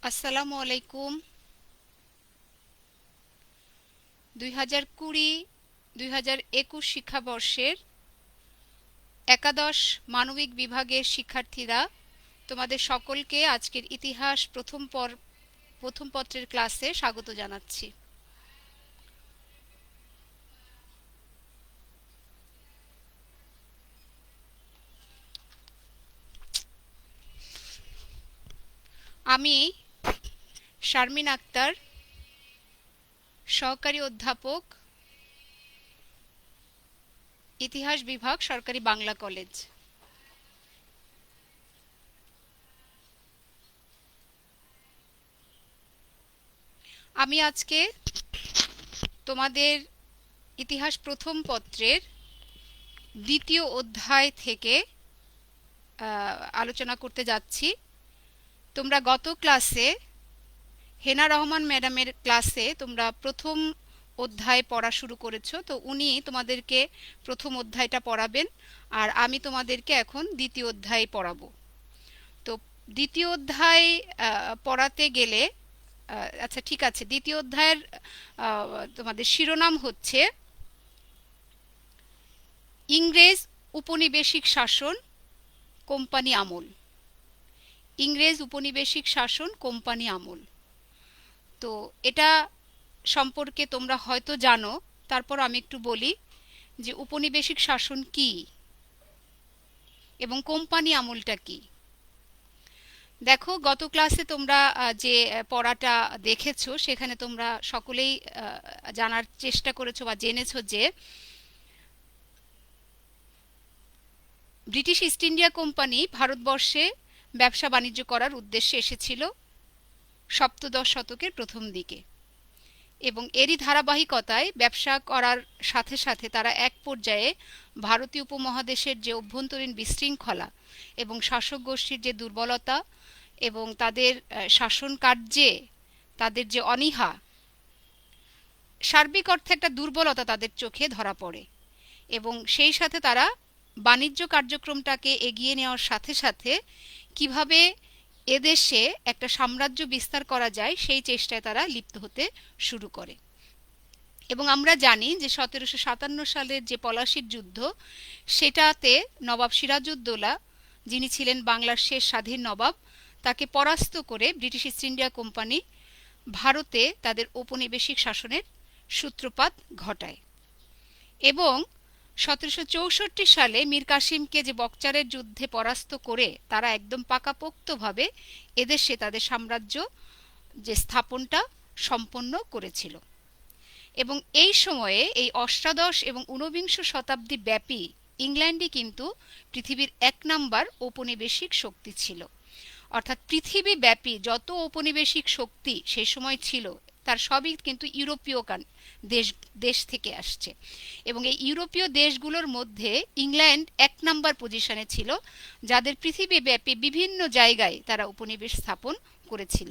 আসসালামু আলাইকুম। 2020-2021 শিক্ষাবর্ষের একাদশ মানবিক বিভাগের শিক্ষার্থীরা, তোমাদের সকলকে আজকের ইতিহাস প্রথম পত্রের ক্লাসে স্বাগত জানাচ্ছি। আমি শারমিন আক্তার, সহকারী অধ্যাপক, ইতিহাস বিভাগ, সরকারি বাংলা কলেজ। আমি আজকে তোমাদের ইতিহাস প্রথম পত্রের দ্বিতীয় অধ্যায় থেকে আলোচনা করতে যাচ্ছি। তোমরা গত ক্লাসে হেনা রহমান ম্যাডামের ক্লাসে তোমরা প্রথম অধ্যায় পড়া শুরু করেছো, তো উনি তোমাদেরকে প্রথম অধ্যায়টা পড়াবেন, আর আমি তোমাদেরকে এখন দ্বিতীয় অধ্যায় পড়াবো। তো দ্বিতীয় অধ্যায় পড়াতে গেলে আচ্ছা ঠিক আছে, দ্বিতীয় অধ্যায়ের তোমাদের শিরোনাম হচ্ছে ইংরেজ উপনিবেশিক শাসন, কোম্পানি আমল। ইংরেজ উপনিবেশিক শাসন, কোম্পানি আমল। তো এটা সম্পর্কে তোমরা হয়তো জানো, তারপর আমি একটু বলি যে উপনিবেশিক শাসন কি এবং কোম্পানি আমলটা কি। দেখো, গত ক্লাসে তোমরা যে পড়াটা দেখেছো সেখানে তোমরা সকলেই জানার চেষ্টা করেছো বা জেনেছো যে ব্রিটিশ ইস্ট ইন্ডিয়া কোম্পানি ভারতবর্ষে ব্যবসা বাণিজ্য করার উদ্দেশ্যে এসেছিল সপ্তদশ শতকের প্রথম দিকে, এবং এরই ধারাবাহিকতায় ব্যবসা করার সাথে সাথে তারা এক পর্যায়ে ভারতীয় উপমহাদেশের যে অভ্যন্তরীণ বিশৃঙ্খলা এবং শাসক গোষ্ঠীর যে দুর্বলতা এবং তাদের শাসন কার্যে তাদের যে অনীহা, সার্বিক অর্থে একটা দুর্বলতা তাদের চোখে ধরা পড়ে, এবং সেই সাথে তারা বাণিজ্য কার্যক্রমটাকে এগিয়ে নেওয়ার সাথে সাথে কিভাবে এদেশে একটা সাম্রাজ্য বিস্তার করা যায় সেই চেষ্টায় তারা লিপ্ত হতে শুরু করে। এবং আমরা জানি যে 1757 সালের যে পলাশির যুদ্ধ, সেটাতে নবাব সিরাজউদ্দৌলা, যিনি ছিলেন বাংলার শেষ স্বাধীন নবাব, তাকে পরাস্ত করে ব্রিটিশ ইস্ট ইন্ডিয়া কোম্পানি ভারতে তাদের ঔপনিবেশিক শাসনের সূত্রপাত ঘটায়। এবং 1764 সালে মীর কাসিমকে যে বকচারের যুদ্ধে পরাস্ত করে তারা একদম পাকাপোক্তভাবে এদেশে তাদের সাম্রাজ্য যে স্থাপনটা সম্পন্ন করেছিল। এবং এই সময়ে এই অষ্টাদশ এবং ঊনবিংশ শতাব্দী ব্যাপী ইংল্যান্ডই কিন্তু পৃথিবীর 1 নাম্বার ঔপনিবেশিক শক্তি ছিল। অর্থাৎ পৃথিবী ব্যাপী যত ঔপনিবেশিক শক্তি সেই সময় ছিল তার সবই কিন্তু ইউরোপীয় দেশ থেকে আসছে, এবং এই ইউরোপীয় দেশগুলোর মধ্যে ইংল্যান্ড 1 নাম্বার পজিশনে ছিল, যাদের পৃথিবীব্যাপী বিভিন্ন জায়গায় তারা উপনিবেশ স্থাপন করেছিল।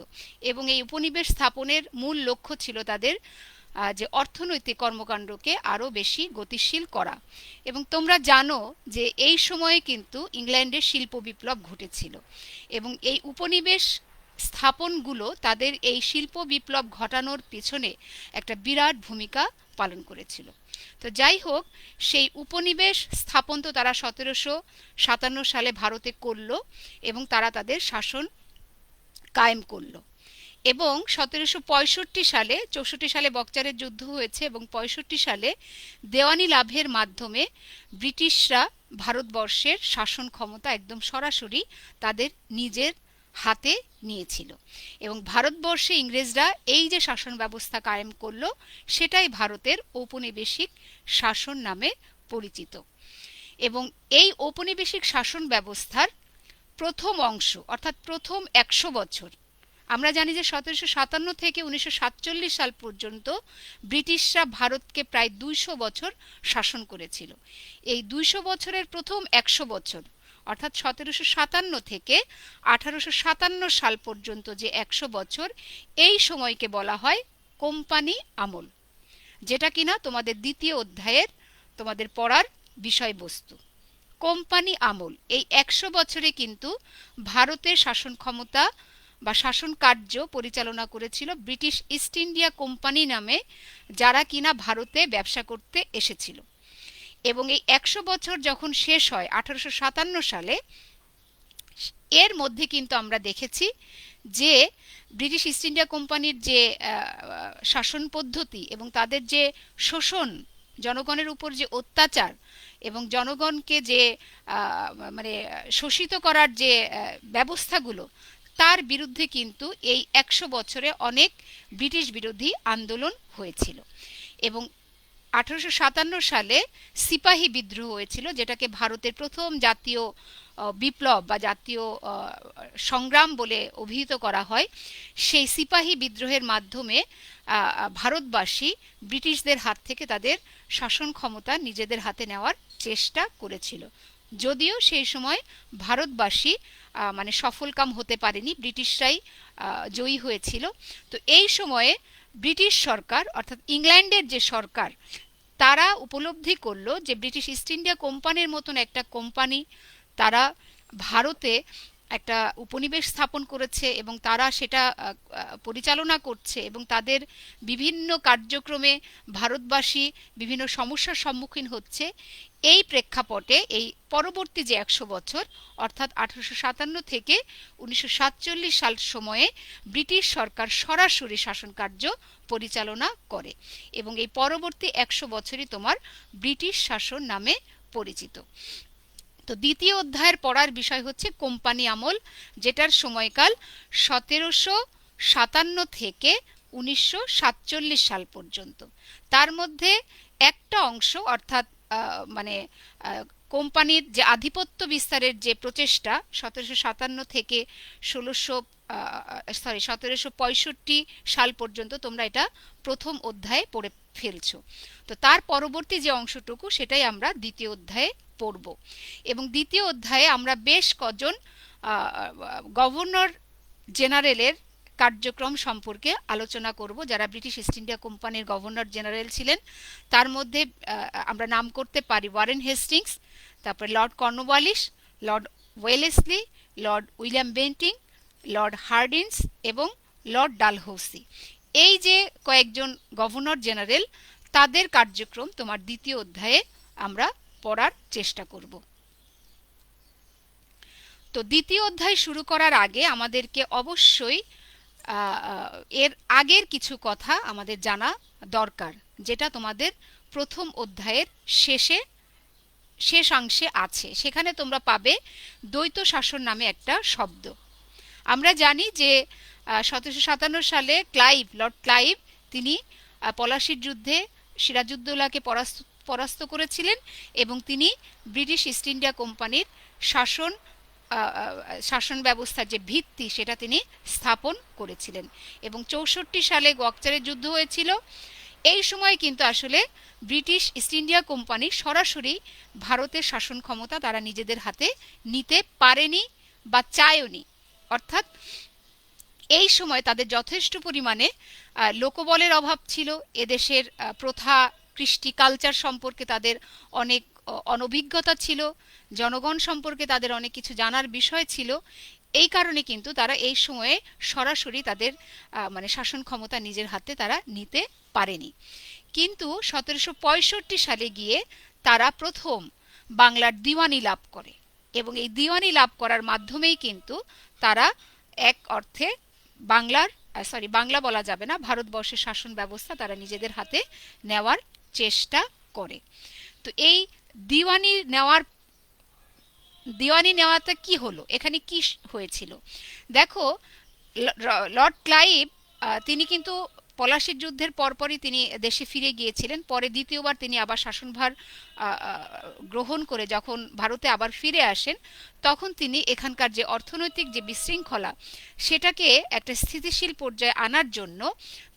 এবং এই উপনিবেশ স্থাপনের মূল লক্ষ্য ছিল তাদের যে অর্থনৈতিক কর্মকাণ্ডকে আরও বেশি গতিশীল করা। এবং তোমরা জানো যে এই সময়ে কিন্তু ইংল্যান্ডের শিল্প বিপ্লব ঘটেছিল, এবং এই উপনিবেশ স্থাপনগুলো তাদের এই শিল্প বিপ্লব ঘটানোর পিছনে একটা বিরাট ভূমিকা পালন করেছিল। তো যাই হোক, সেই উপনিবেশ স্থাপন তো তারা 1757 সালে ভারতে করল, এবং তারা তাদের শাসন কায়েম করলো। এবং 1765 সালে, 64 সালে বকচারের যুদ্ধ হয়েছে, এবং 65 সালে দেওয়ানি লাভের মাধ্যমে ব্রিটিশরা ভারতবর্ষের শাসন ক্ষমতা একদম সরাসরি তাদের নিজের হাতে নিয়েছিল, এবং ভারতবর্ষে ইংরেজরা এই যে শাসন ব্যবস্থা কায়েম করলো সেটাই ভারতের ঔপনিবেশিক শাসন নামে পরিচিত। এবং এই ঔপনিবেশিক শাসন ব্যবস্থার প্রথম অংশ, অর্থাৎ প্রথম 100 বছর, আমরা জানি যে 1757 থেকে 1947 সাল পর্যন্ত ব্রিটিশরা ভারতকে প্রায় 200 বছর শাসন করেছিল। এই 200 বছরের প্রথম 100 বছর, অর্থাৎ 1757 থেকে 1857 সাল পর্যন্ত যে 100 বছর, এই সময়কে বলা হয় কোম্পানি আমল, যেটা কিনা তোমাদের দ্বিতীয় অধ্যায়ের তোমাদের পড়ার বিষয়বস্তু। কোম্পানি আমল, এই 100 বছরে কিন্তু ভারতের শাসন ক্ষমতা বা শাসন কার্য পরিচালনা করেছিল ব্রিটিশ ইস্ট ইন্ডিয়া কোম্পানি নামে, যারা কিনা ভারতে ব্যবসা করতে এসেছিল। এবং এই 100 বছর যখন শেষ হয় 1857 সালে, এর মধ্যে কিন্তু আমরা দেখেছি যে ব্রিটিশ ইস্ট ইন্ডিয়া কোম্পানির যে শাসন পদ্ধতি এবং তাদের যে শোষণ, জনগণের উপর যে অত্যাচার এবং জনগণকে যে মানে শোষিত করার যে ব্যবস্থাগুলো, তার বিরুদ্ধে কিন্তু এই 100 বছরে অনেক ব্রিটিশ বিরোধী আন্দোলন হয়েছিল। এবং 1857 সালে সিপাহী বিদ্রোহ হয়েছিল, যেটাকে ভারতের প্রথম জাতীয় বিপ্লব বা জাতীয় সংগ্রাম বলে অভিহিত করা হয়। সেই সিপাহী বিদ্রোহের মাধ্যমে ভারতবাসী ব্রিটিশদের হাত থেকে তাদের শাসন ক্ষমতা নিজেদের হাতে নেওয়ার চেষ্টা করেছিল। যদিও সেই সময় ভারতবাসী মানে সফলকাম হতে পারেনি, ব্রিটিশরাই জয়ী হয়েছিল। তো এই সময়ে ব্রিটিশ সরকার, অর্থাৎ ইংল্যান্ডের যে সরকার, তারা উপলব্ধি করলো যে ব্রিটিশ ইস্ট ইন্ডিয়া কোম্পানির মতন একটা কোম্পানি তারা ভারতে একটা উপনিবেশ স্থাপন করেছে এবং তারা সেটা পরিচালনা করছে, এবং তাদের বিভিন্ন কার্যক্রমে ভারতবাসী বিভিন্ন সমস্যার সম্মুখীন হচ্ছে। এই প্রেক্ষাপটে এই পরবর্তী যে 100 বছর, অর্থাৎ 1857 থেকে 1947 সাল সময়ে ব্রিটিশ সরকার সরাসরি শাসন কার্য পরিচালনা করে, এবং এই পরবর্তী 100 বছরই তোমার ব্রিটিশ শাসন নামে পরিচিত। তো দ্বিতীয় অধ্যায়ের পড়ার বিষয় হচ্ছে কোম্পানি আমল, যেটার সময়কাল 1757 থেকে 1947 সাল পর্যন্ত। তার মধ্যে একটা অংশ, অর্থাৎ মানে কোম্পানির যে আধিপত্য বিস্তারের যে প্রচেষ্টা 1757 থেকে 1765 সাল পর্যন্ত, তোমরা এটা প্রথম অধ্যায়ে পড়ে ফেলছো। তো তার পরবর্তী যে অংশটুকু সেটাই আমরা দ্বিতীয় অধ্যায়ে পড়ব। এবং দ্বিতীয় অধ্যায়ে আমরা বেশ কজন গভর্নর জেনারেলের কার্যক্রম সম্পর্কে আলোচনা করব, যারা ব্রিটিশ ইস্ট ইন্ডিয়া কোম্পানির গভর্নর জেনারেল ছিলেন। তার মধ্যে আমরা নাম করতে পারি ওয়ারেন হেস্টিংস, তারপরে Lord Cornwallis, Lord Wellesley, Lord William Bentinck, Lord Hardinge এবং লর্ড ডালহৌসি। এই যে কয়েকজন গভর্নর জেনারেল, তাদের কার্যক্রম তোমার দ্বিতীয় অধ্যায়ে আমরা পড়ার চেষ্টা করব। তো দ্বিতীয় অধ্যায় শুরু করার আগে আমাদেরকে অবশ্যই এর আগের কিছু কথা আমাদের জানা দরকার, যেটা তোমাদের প্রথম অধ্যায়ের শেষাংশে আছে। সেখানে তোমরা পাবে দ্বৈত শাসন নামে একটা শব্দ। আমরা জানি যে 1757 সালে লর্ড ক্লাইভ তিনি পলাশির যুদ্ধে সিরাজউদ্দৌলাকে পরাস্ত করেছিলেন, এবং তিনি ব্রিটিশ ইস্ট ইন্ডিয়া কোম্পানির শাসন ব্যবস্থার যে ভিত্তি সেটা তিনি স্থাপন করেছিলেন। এবং 64 সালে গোয়াকচারের যুদ্ধ হয়েছিল। এই সময় কিন্তু আসলে ব্রিটিশ ইস্ট ইন্ডিয়া কোম্পানি সরাসরি ভারতের শাসন ক্ষমতা তারা নিজেদের হাতে নিতে পারেনি বা চায়নি। অর্থাৎ এই সময় তাদের যথেষ্ট পরিমাণে লোকবলের অভাব ছিল, এদেশের প্রথা, কৃষ্টি, কালচার সম্পর্কে তাদের অনেক অনভিজ্ঞতা ছিল, জনগণ সম্পর্কে তাদের অনেক কিছু জানার বিষয় ছিল। এই কারণে কিন্তু তারা এই সময়ে সরাসরি তাদের মানে শাসন ক্ষমতা নিজের হাতে তারা নিতে পারেনি। কিন্তু 1765 সালে গিয়ে তারা প্রথম বাংলার দিওয়ানি লাভ করে, এবং এই দিওয়ানি লাভ করার মাধ্যমেই কিন্তু তারা এক অর্থে বাংলা বলা যাবে না, ভারতবর্ষের শাসন ব্যবস্থা তারা নিজেদের হাতে নেওয়ার চেষ্টা করে। তো এই দিওয়ানি নেওয়াটা কি হলো, এখানে কি হয়েছিল দেখো। লর্ড ক্লাইভ তিনি কিন্তু পলাশির যুদ্ধের পরপরই তিনি দেশে ফিরে গিয়েছিলেন। পরে দ্বিতীয়বার তিনি আবার শাসনভার গ্রহণ করে যখন ভারতে আবার ফিরে আসেন, তখন তিনি এখানকার যে অর্থনৈতিক যে বিশৃঙ্খলা সেটাকে একটা স্থিতিশীল পর্যায়ে আনার জন্য,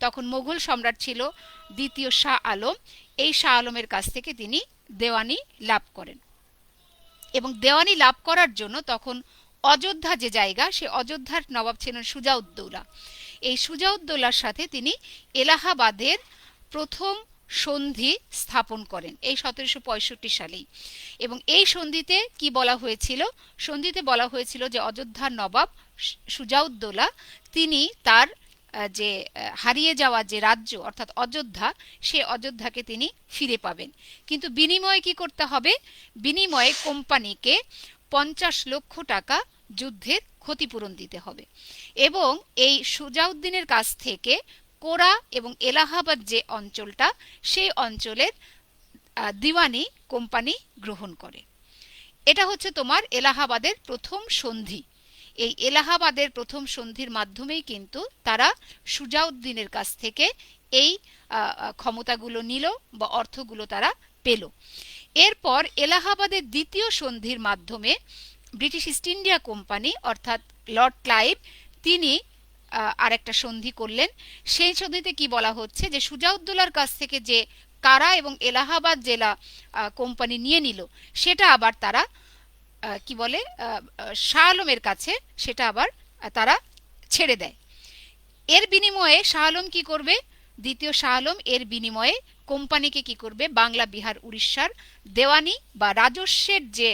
তখন মোগল সম্রাট ছিল দ্বিতীয় শাহ আলম, এই শাহ আলমের কাছ থেকে তিনি দেওয়ানি লাভ করেন। এবং দেওয়ানি লাভ করার জন্য তখন অযোধ্যা যে জায়গা, সে অযোধ্যার নবাব ছিলেন সুজাউদ্দৌলা। এই সুজাউদ্দৌলার সাথে তিনি এলাহাবাদের প্রথম সন্ধি স্থাপন করেন এই 1765 সালেই। এবং এই সন্ধিতে কি বলা হয়েছিল? সন্ধিতে বলা হয়েছিল যে অযোধ্যার নবাব সুজাউদ্দৌলা তিনি তার যে হারিয়ে যাওয়া যে রাজ্য অর্থাৎ অযোধ্যা, সে অযোধ্যাকে তিনি ফিরে পাবেন। কিন্তু বিনিময়ে কি করতে হবে? বিনিময়ে কোম্পানিকে 50 লক্ষ টাকা যুদ্ধের ক্ষতিপূরণ দিতে হবে এবং এই সুজাউদ্দিনের কাছ থেকে কোরা এবং এলাহাবাদ যে অঞ্চলটা, সেই অঞ্চলের দিওয়ানি কোম্পানি গ্রহণ করে। এটা হচ্ছে তোমার এলাহাবাদের প্রথম সন্ধি। এই এলাহাবাদের প্রথম সন্ধির মাধ্যমেই কিন্তু তারা সুজাউদ্দিনের কাছ থেকে এই ক্ষমতাগুলো নিল বা অর্থগুলো তারা পেল। এরপর এলাহাবাদের দ্বিতীয় সন্ধির মাধ্যমে ব্রিটিশ ইস্ট ইন্ডিয়া কোম্পানি অর্থাৎ লর্ড ক্লাইভ তিনি আরেকটা সন্ধি করলেন। সেই সন্ধিতে কি বলা হচ্ছে যে সুজাউদ্দৌলার কাছ থেকে যে কারা এবং এলাহাবাদ জেলা কোম্পানি নিয়ে নিল, সেটা আবার তারা কি বলে শাহ আলমের কাছে সেটা আবার তারা ছেড়ে দেয়। এর বিনিময়ে শাহ আলম কি করবে? দ্বিতীয় শাহ আলম এর বিনিময়ে কোম্পানিকে কি করবে? বাংলা, বিহার, উড়িষ্যার দেওয়ানি বা রাজস্বের যে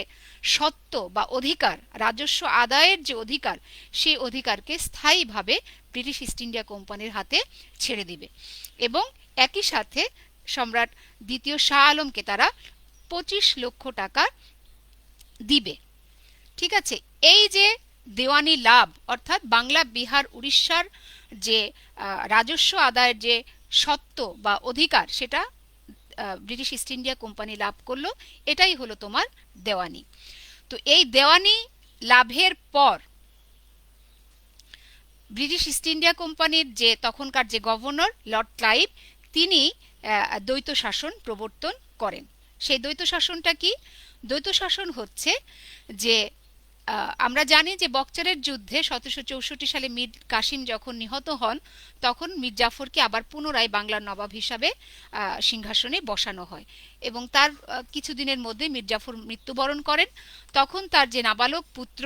সত্ত্ব বা অধিকার, রাজস্ব আদায়ের যে অধিকার, সেই অধিকারকে স্থায়ীভাবে ব্রিটিশ ইস্ট ইন্ডিয়া কোম্পানির হাতে ছেড়ে দিবে এবং একই সাথে সম্রাট দ্বিতীয় শাহ আলমকে তারা 25 লক্ষ টাকা দিবে। ঠিক আছে, এই যে দেওয়ানি লাভ অর্থাৎ বাংলা, বিহার, উড়িষ্যার যে রাজস্ব আদায়ের যে সত্ত্ব বা অধিকার, সেটা ব্রিটিশ ইস্ট ইন্ডিয়া কোম্পানি লাভ করলো। এটাই হলো তোমার দেওয়ানি। তো এই দেওয়ানি লাভের পর ব্রিটিশ ইস্ট ইন্ডিয়া কোম্পানির যে তখনকার যে গভর্নর লর্ড ক্লাইভ, তিনি দ্বৈত শাসন প্রবর্তন করেন। সেই দ্বৈত শাসনটা কি? দ্বৈত শাসন হচ্ছে যে আমরা জানি যে বকচারের যুদ্ধে 1764 সালে মীর কাসিম যখন নিহত হন, তখন মীর জাফরকে আবার পুনরায় বাংলার নবাব হিসাবে সিংহাসনে বসানো হয় এবং তার কিছুদিনের মধ্যে মীর জাফর মৃত্যুবরণ করেন। তখন তার যে নাবালক পুত্র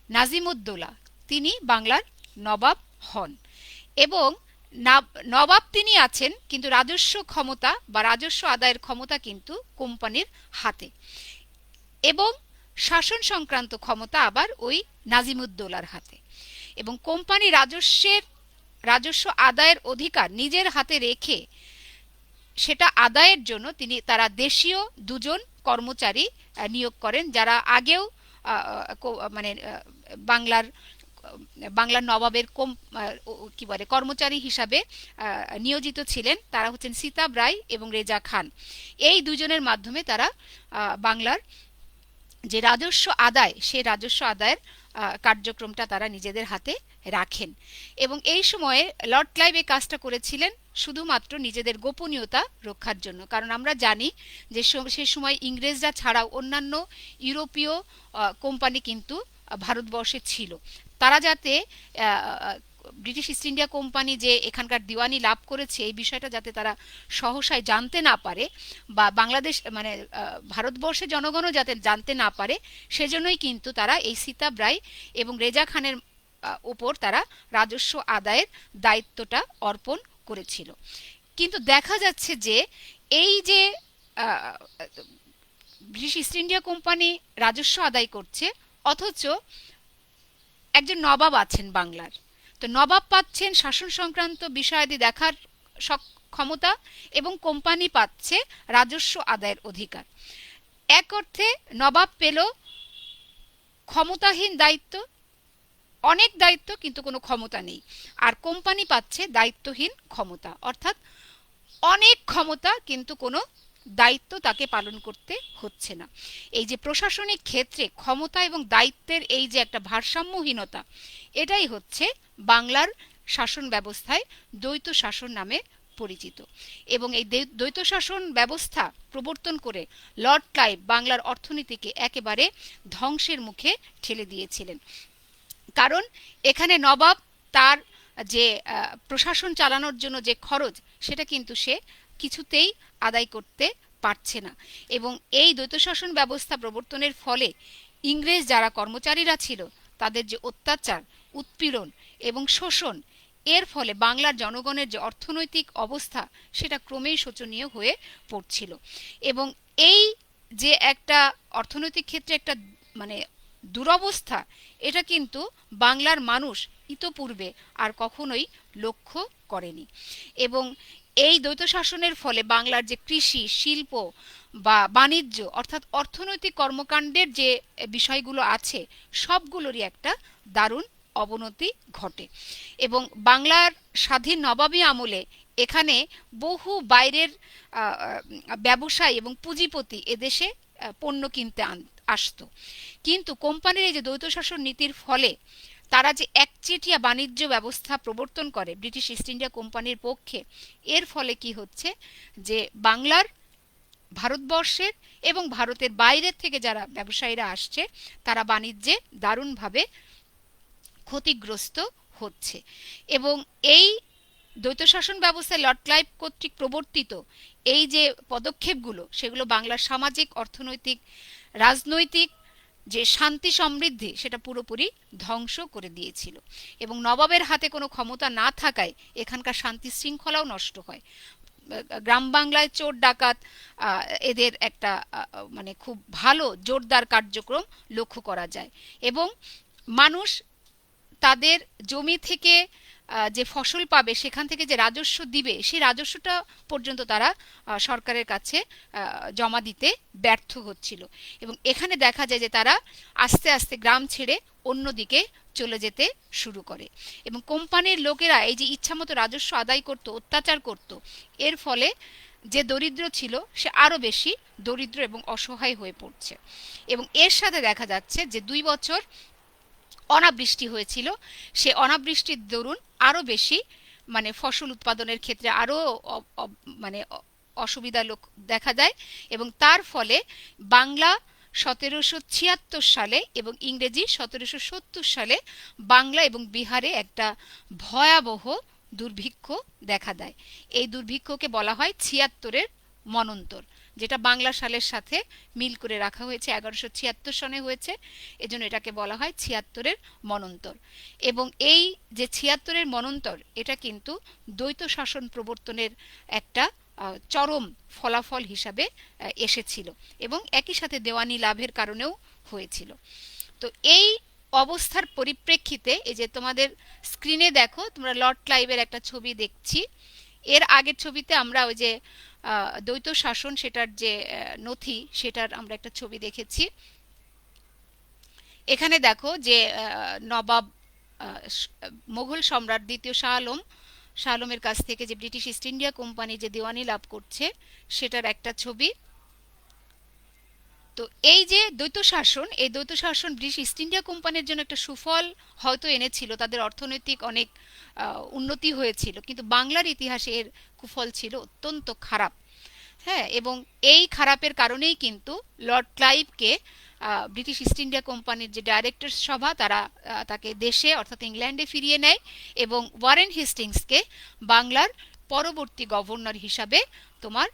নাজিমুদ্দৌলা, তিনি বাংলার নবাব হন এবং নবাব তিনি আছেন, কিন্তু রাজস্ব ক্ষমতা বা রাজস্ব আদায়ের ক্ষমতা কিন্তু কোম্পানির হাতে এবং শাসন সংক্রান্ত ক্ষমতা আবার ওই নাজিমুদ্দৌলার হাতে। এবং কোম্পানি রাজস্ব আদায়ের অধিকার নিজের হাতে রেখে সেটা আদায়ের জন্য তারা দেশীয় 2 জন কর্মচারী নিয়োগ করেন, যারা আগেও মানে বাংলার নবাবের কি বলে কর্মচারী হিসাবে নিয়োজিত ছিলেন। তারা হচ্ছেন সিতাব রায় এবং রেজা খান। এই 2 জনের মাধ্যমে তারা বাংলার যে রাজস্ব আদায়, সেই রাজস্ব আদায়ের কার্যক্রমটা তারা নিজেদের হাতে রাখেন এবং এই সময়ে লর্ড ক্লাইভ এই কাজটা করেছিলেন শুধুমাত্র নিজেদের গোপনীয়তা রক্ষার জন্য। কারণ আমরা জানি যে সেই সময় ইংরেজরা ছাড়াও অন্যান্য ইউরোপীয় কোম্পানি কিন্তু ভারতবর্ষে ছিল। তারা যাতে ব্রিটিশ ইস্ট ইন্ডিয়া কোম্পানি যে এখানকার দিওয়ানি লাভ করেছে, এই বিষয়টা যাতে তারা সহসায় জানতে না পারে বা বাংলাদেশ মানে ভারতবর্ষের জনগণও যাতে জানতে না পারে, সেজন্যই কিন্তু তারা এই সিতাব রায় এবং রেজা খানের উপর তারা রাজস্ব আদায়ের দায়িত্বটা অর্পণ করেছিল। কিন্তু দেখা যাচ্ছে যে এই যে ব্রিটিশ ইস্ট ইন্ডিয়া কোম্পানি রাজস্ব আদায় করছে, অথচ একজন নবাব আছেন বাংলার। তো নবাব পাচ্ছেন শাসন সংক্রান্ত বিষয়াদি দেখার ক্ষমতা এবং কোম্পানি পাচ্ছে রাজস্ব আদায়ের অধিকার। এক অর্থে নবাব পেল ক্ষমতাহীন দায়িত্ব, অনেক দায়িত্ব কিন্তু কোনো ক্ষমতা নেই, আর কোম্পানি পাচ্ছে দায়িত্বহীন ক্ষমতা, অর্থাৎ অনেক ক্ষমতা কিন্তু কোনো দায়িত্ব তাকে পালন করতে হচ্ছে না। এই যে প্রশাসনিক ক্ষেত্রে ক্ষমতা এবং দায়িত্বের এই যে একটা ভারসাম্যহীনতা, এটাই হচ্ছে বাংলার শাসন ব্যবস্থায় দ্বৈত শাসন নামে পরিচিত। এবং এই দ্বৈত শাসন ব্যবস্থা প্রবর্তন করে লর্ড ক্লাইভ বাংলার অর্থনীতিকে একেবারে ধ্বংসের মুখে ঠেলে দিয়েছিলেন। কারণ এখানে নবাব তার যে প্রশাসন চালানোর জন্য যে খরচ, সেটা কিন্তু সে কিছুতেই আদায় করতে পারছে না। এবং এই দ্বৈত শাসন ব্যবস্থা প্রবর্তনের ফলে ইংরেজ যারা কর্মচারীরা ছিল, তাদের যে অত্যাচার, উৎপীড়ন এবং শোষণ, এর ফলে বাংলার জনগণের যে অর্থনৈতিক অবস্থা, সেটা ক্রমেই শোচনীয় হয়ে পড়ছিল। এবং এই যে একটা অর্থনৈতিক ক্ষেত্রে একটা মানে দুরবস্থা, এটা কিন্তু বাংলার মানুষ ইতপূর্বে আর কখনোই লক্ষ্য করেনি। এবং এই দ্বৈত শাসনের ফলে বাংলার যে কৃষি, শিল্প বা বাণিজ্য অর্থাৎ অর্থনৈতিক কর্মকাণ্ডের যে বিষয়গুলো আছে, সবগুলোরই একটা দারুণ অবনতি ঘটে। এবং বাংলার স্বাধীন নবাবী আমলে এখানে বহু বাইরের ব্যবসায়ী এবং পুঁজিপতি এদেশে পণ্য কিনতে আসতো। কিন্তু কোম্পানির এই যে দ্বৈত শাসন নীতির ফলে তারা যে একচেটিয়া বাণিজ্য ব্যবস্থা প্রবর্তন করে ব্রিটিশ ইস্ট ইন্ডিয়া কোম্পানির পক্ষে, এর ফলে কি হচ্ছে যে বাংলার, ভারতবর্ষের এবং ভারতের বাইরের থেকে যারা ব্যবসায়ীরা আসছে তারা বাণিজ্যে দারুণভাবে ক্ষতিগ্রস্ত হচ্ছে। এবং এই দ্বৈত শাসন ব্যবস্থায় লর্ড ক্লাইভ কর্তৃক প্রবর্তিত এই যে পদক্ষেপগুলো, সেগুলো বাংলার সামাজিক, অর্থনৈতিক, রাজনৈতিক যে শান্তি সমৃদ্ধি সেটা পুরোপুরি ধ্বংস করে দিয়েছিল। এবং নবাবের হাতে কোনো ক্ষমতা না থাকায় এখানকার শান্তি শৃঙ্খলাও নষ্ট হয়। গ্রাম বাংলায় চোর ডাকাত এদের একটা মানে খুব ভালো জোরদার কার্যক্রম লক্ষ্য করা যায়। এবং মানুষ তাদের জমি থেকে যে ফসল পাবে সেখান থেকে যে রাজস্ব দিবে, সেই রাজস্বটা পর্যন্ত তারা সরকারের কাছে জমা দিতে ব্যর্থ হচ্ছিল। এবং এখানে দেখা যায় যে তারা আস্তে আস্তে গ্রাম ছেড়ে অন্যদিকে চলে যেতে শুরু করে। এবং কোম্পানির লোকেরা এই যে ইচ্ছামতো রাজস্ব আদায় করত, অত্যাচার করত, এর ফলে যে দরিদ্র ছিল সে আরো বেশি দরিদ্র এবং অসহায় হয়ে পড়ছে। এবং এর সাথে দেখা যাচ্ছে যে 2 বছর অনাবৃষ্টি হয়েছিল, সে অনাবৃষ্টির দরুন আরো বেশি মানে ফসল উৎপাদনের ক্ষেত্রে আরো মানে অসুবিধা দেখা যায়। এবং তার ফলে বাংলা 1776 সালে এবং ইংরেজি 1770 সালে বাংলা এবং বিহারে একটা ভয়াবহ দুর্ভিক্ষ দেখা দেয়। এই দুর্ভিক্ষকে বলা হয় 76-এর মনন্তর, যেটা বাংলা সালের সাথে মিল করে রাখা হয়েছে, 1176 সনে হয়েছে, এজন্য এটাকে বলা হয় 76-এর মনন্তর। এবং এই যে 76-এর মনন্তর, এটা কিন্তু দ্বৈত শাসন প্রবর্তনের একটা চরম ফলাফল হিসাবে এসেছিল এবং একই সাথে দেওয়ানি লাভের কারণেও হয়েছিল। তো এই অবস্থার পরিপ্রেক্ষিতে এই যে তোমাদের স্ক্রিনে দেখো, তোমরা লর্ড ক্লাইভের একটা ছবি দেখছি। এর আগের ছবিতে আমরা ওই যে দ্বৈত শাসন সেটার যে নথি সেটার আমরা একটা ছবি দেখেছি। এখানে দেখো যে নবাব মোগল সম্রাট দ্বিতীয় শাহ আলমের কাছ থেকে যে ব্রিটিশ ইস্ট ইন্ডিয়া কোম্পানি যে দেওয়ানি লাভ করছে সেটার একটা ছবি। তো এই যে দ্বৈত শাসন, এই দ্বৈত শাসন ব্রিটিশ ইস্ট ইন্ডিয়া কোম্পানির জন্য একটা সুফল হয়তো এনেছিল, তাদের অর্থনৈতিক অনেক উন্নতি হয়েছিল, কিন্তু বাংলার ইতিহাসে এর কুফল ছিল অত্যন্ত খারাপ। হ্যাঁ, এবং এই খারাপের কারণেই কিন্তু লর্ড ক্লাইভকে ব্রিটিশ ইস্ট ইন্ডিয়া কোম্পানির যে ডাইরেক্টর সভা তারা তাকে দেশে অর্থাৎ ইংল্যান্ডে ফিরিয়ে নেয় এবং ওয়ারেন হেস্টিংসকে বাংলার পরবর্তী গভর্নর হিসাবে তোমার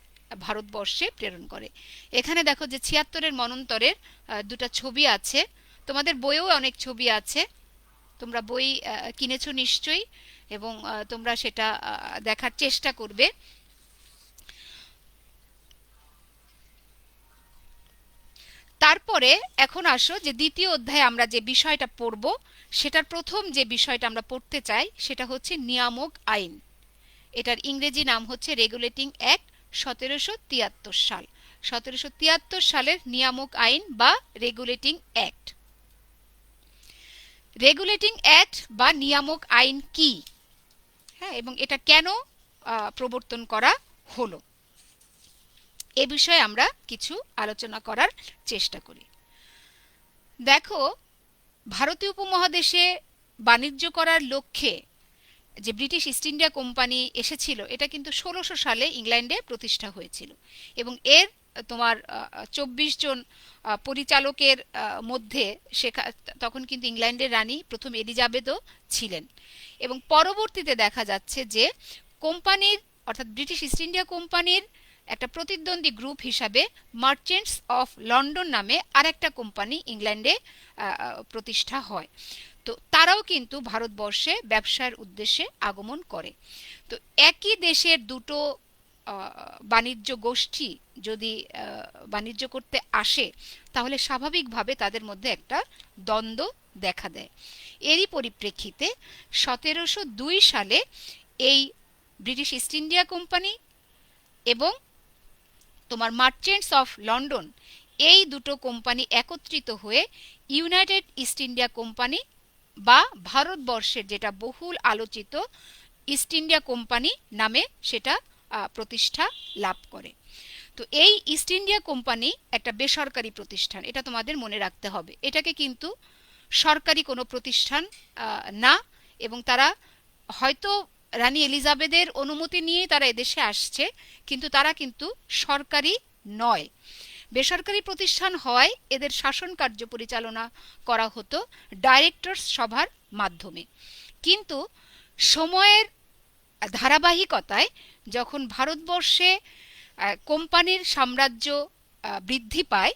ভারতবর্ষে প্রেরণ করে। এখানে দেখো যে 76-এর মনন্তরের দুটো ছবি আছে, তোমাদের বইয়েও অনেক ছবি আছে, তোমরা বই কিনেছো নিশ্চয়ই এবং তোমরা সেটা দেখার চেষ্টা করবে। তারপরে এখন আসো যে দ্বিতীয় অধ্যায়ে আমরা যে বিষয়টা পড়ব সেটার প্রথম যে বিষয়টা আমরা পড়তে চাই সেটা হচ্ছে নিয়ামক আইন। এটার ইংরেজি নাম হচ্ছে রেগুলেটিং অ্যাক্ট 1773 সাল। 1773 সালের নিয়ামক আইন বা রেগুলেটিং অ্যাক্ট। রেগুলেটিং অ্যাক্ট বা নিয়ামক আইন কি, হ্যাঁ, এবং এটা কেন প্রবর্তন করা হলো, এ বিষয়ে আমরা কিছু আলোচনা করার চেষ্টা করি। দেখো, ভারতীয় উপমহাদেশে বাণিজ্য করার লক্ষ্যে যে ব্রিটিশ ইস্ট ইন্ডিয়া কোম্পানি এসেছিল এটা কিন্তু 1600 সালে ইংল্যান্ডে প্রতিষ্ঠা হয়েছিল এবং এর তোমার 24 জন পরিচালকের মধ্যে তখন কিন্তু ইংল্যান্ডের রানী প্রথম এলিজাবেথও ছিলেন। এবং পরবর্তীতে দেখা যাচ্ছে যে কোম্পানির অর্থাৎ ব্রিটিশ ইস্ট ইন্ডিয়া কোম্পানির একটা প্রতিদ্বন্দ্বী গ্রুপ হিসাবে মার্চেন্টস অফ লন্ডন নামে আরেকটা কোম্পানি ইংল্যান্ডে প্রতিষ্ঠা হয়। তো তারাও কিন্তু ভারতবর্ষে ব্যবসার উদ্দেশ্যে আগমন করে। তো একই দেশের দুটো বাণিজ্য গোষ্ঠী যদি বাণিজ্য করতে আসে তাহলে স্বাভাবিকভাবে তাদের মধ্যে একটা দ্বন্দ্ব দেখা দেয়। এরই পরিপ্রেক্ষিতে 1702 সালে এই ব্রিটিশ ইস্ট ইন্ডিয়া কোম্পানি এবং তোমার মার্চেন্টস অফ লন্ডন, এই দুটো কোম্পানি একত্রিত হয়ে ইউনাইটেড ইস্ট ইন্ডিয়া কোম্পানি বা ভারতবর্ষের যেটা বহুল আলোচিত ইস্ট ইন্ডিয়া কোম্পানি নামে সেটা প্রতিষ্ঠা লাভ করে। তো এই ইস্ট ইন্ডিয়া কোম্পানি একটা বেসরকারি প্রতিষ্ঠান, এটা তোমাদের মনে রাখতে হবে। এটাকে কিন্তু সরকারি কোনো প্রতিষ্ঠান না, এবং তারা হয়তো রানী এলিজাবেথের অনুমতি নিয়ে তারা এদেশে আসছে, কিন্তু তারা কিন্তু সরকারি নয়। বেসরকারি প্রতিষ্ঠান হওয়ায় এদের শাসন কার্য পরিচালনা করা হতো ডাইরেক্টরস সভার মাধ্যমে। কিন্তু সময়ের ধারাবাহিকতায় যখন ভারতবর্ষে কোম্পানির সাম্রাজ্য বৃদ্ধি পায়,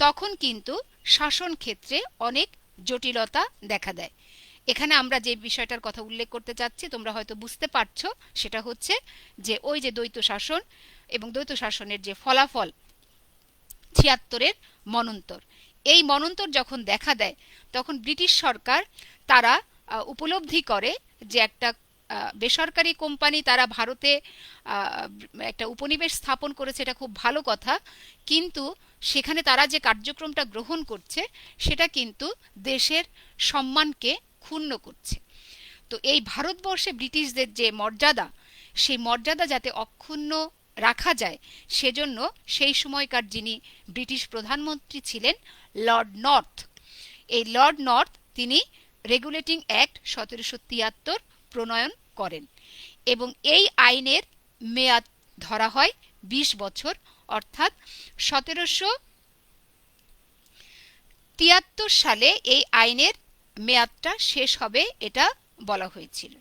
তখন কিন্তু শাসন ক্ষেত্রে অনেক জটিলতা দেখা দেয়। এখানে আমরা যে বিষয়টার কথা উল্লেখ করতে চাচ্ছি তোমরা হয়তো বুঝতে পারছো, সেটা হচ্ছে যে ওই যে দ্বৈত শাসন এবং দ্বৈত শাসনের যে ফলাফল 76-এর মন্বন্তর, এই মন্বন্তর যখন দেখা দেয় তখন ব্রিটিশ সরকার তারা উপলব্ধি করে যে একটা বেসরকারি কোম্পানি তারা ভারতে একটা উপনিবেশ স্থাপন করেছে, এটা খুব ভালো কথা, কিন্তু সেখানে তারা যে কার্যক্রমটা গ্রহণ করছে সেটা কিন্তু দেশের সম্মানকে ক্ষুণ্ণ করছে। তো এই ভারতবর্ষে ব্রিটিশদের যে মর্যাদা, সেই মর্যাদা যাতে অক্ষুণ্ণ রাখা যায়, সেজন্য সেই সময়কার যিনি ব্রিটিশ প্রধানমন্ত্রী ছিলেন লর্ড নর্থ, এই লর্ড নর্থ তিনি রেগুলেটিং অ্যাক্ট 1773 প্রণয়ন করেন এবং এই আইনের মেয়াদ ধরা হয় 20 বছর, অর্থাৎ 1773 সালে এই আইনের মেয়াদটা শেষ হবে, এটা বলা হয়েছিল।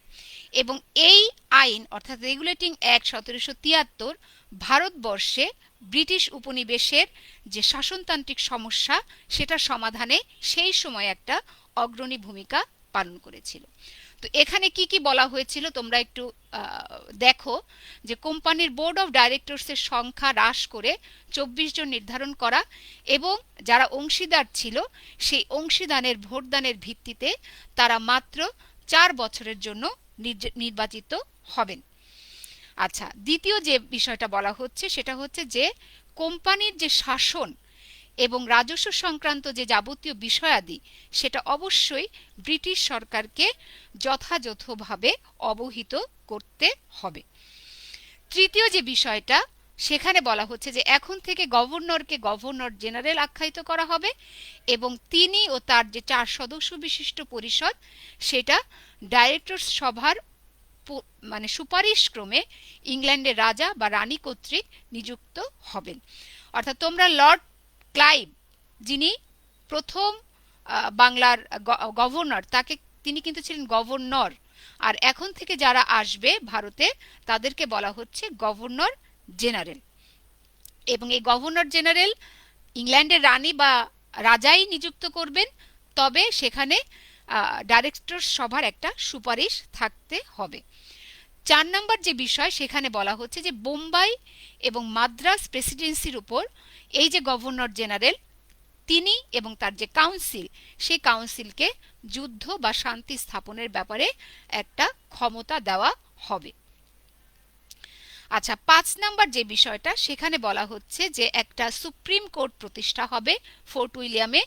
এবং এই আইন অর্থাৎ রেগুলেটিং অ্যাক্ট 1773 ভারতবর্ষে ব্রিটিশ উপনিবেশের যে শাসনতান্ত্রিক সমস্যা সেটা সমাধানে সেই সময় একটা অগ্রণী ভূমিকা পালন করেছিল। তো এখানে কি কি বলা হয়েছিল তোমরা একটু দেখো, যে কোম্পানির বোর্ড অফ ডাইরেক্টরসের সংখ্যা হ্রাস করে 24 জন নির্ধারণ করা, এবং যারা অংশীদার ছিল সেই অংশীদানের ভোটদানের ভিত্তিতে তারা মাত্র 4 বছরের জন্য নির্বাচিত হবেন। আচ্ছা, দ্বিতীয় যে বিষয়টা বলা হচ্ছে সেটা হচ্ছে যে কোম্পানির যে শাসন এবং রাজস্ব সংক্রান্ত যে যাবতীয় বিষয়াদি সেটা অবশ্যই ব্রিটিশ সরকারকে যথাযথভাবে অবহিত করতে হবে। তৃতীয় যে বিষয়টা সেখানে বলা হচ্ছে যে এখন থেকে গভর্নরকে গভর্নর জেনারেল আখ্যায়িত করা হবে এবং তিনি ও তার যে 4 সদস্য বিশিষ্ট পরিষদ সেটা ডাইরেক্টরস সভার মানে সুপারিশক্রমে ইংল্যান্ডের রাজা বা রানী কর্তৃক নিযুক্ত হবেন। অর্থাৎ তোমরা লর্ড ক্লাইভ যিনি প্রথম বাংলার গভর্নর, তিনি কিন্তু ছিলেন গভর্নর, আর এখন থেকে যারা আসবে ভারতে তাদেরকে বলা হচ্ছে গভর্নর জেনারেল। এবং এই গভর্নর জেনারেল ইংল্যান্ডের রানী বা রাজাই নিযুক্ত করবেন, তবে সেখানে ডাইরেক্টর সভার একটা সুপারিশ থাকতে হবে। 4 নম্বর যে বিষয় সেখানে বলা হচ্ছে যে বোম্বাই এবং মাদ্রাজ প্রেসিডেন্সির উপর এই যে গভর্নর জেনারেল তিনি এবং তার যে কাউন্সিল, সেই কাউন্সিলকে যুদ্ধ বা শান্তি স্থাপনের ব্যাপারে একটা ক্ষমতা দেওয়া হবে। আচ্ছা, 5 নম্বর যে বিষয়টা সেখানে বলা হচ্ছে যে একটা সুপ্রিম কোর্ট প্রতিষ্ঠা হবে ফোর্ট উইলিয়ামে,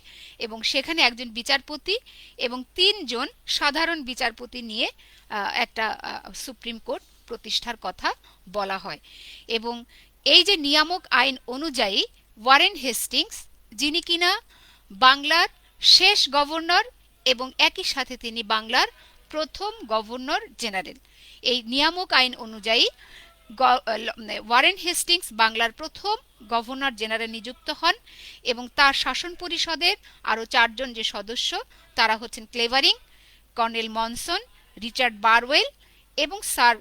এবং সেখানে একজন বিচারপতি এবং 3 জন সাধারণ বিচারপতি নিয়ে একটা সুপ্রিম কোর্ট প্রতিষ্ঠার কথা বলা হয়। এবং এই যে নিয়ামক আইন অনুযায়ী ওয়ারেন হেস্টিংস, যিনি কিনা বাংলার শেষ গভর্নর এবং একই সাথে তিনি বাংলার প্রথম গভর্নর জেনারেল, এই নিয়ামক আইন অনুযায়ী ওয়ারেন হেস্টিংস বাংলার প্রথম গভর্নর জেনারেল নিযুক্ত হন এবং তার শাসন পরিষদের আরও 4 জন যে সদস্য তারা হচ্ছেন ক্লেভারিং, কর্নেল মনসন, রিচার্ড বারওয়েল এবং স্যার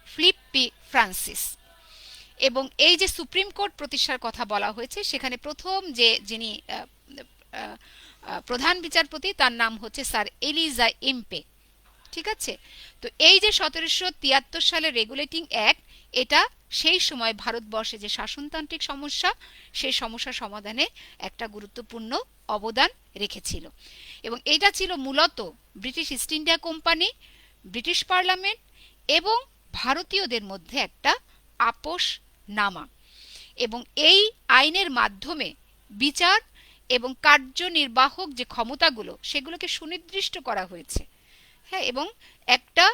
ফিলিপ পি ফ্রান্সিস। এবং এই যে সুপ্রিম কোর্ট প্রতিষ্ঠার কথা বলা হয়েছে সেখানে প্রথম যিনি প্রধান বিচারপতি তার নাম হচ্ছে স্যার এলিজা ইম্পে। ঠিক আছে, তো এই যে 1773 সালের রেগুলেটিং অ্যাক্ট এটা সেই সময় ভারতবর্ষে যে শাসনতান্ত্রিক সমস্যা, সেই সমস্যা সমাধানে একটা গুরুত্বপূর্ণ অবদান রেখেছিল। এবং এটা ছিল মূলত British east India company, British parliament এবং ভারতীয়দের মধ্যে একটা আপোষ নামা। এবং এই আইনের মাধ্যমে বিচার এবং কার্যনির্বাহক যে ক্ষমতাগুলো সেগুলোকে সুনির্দিষ্ট করা হয়েছে। হ্যাঁ, এবং একটা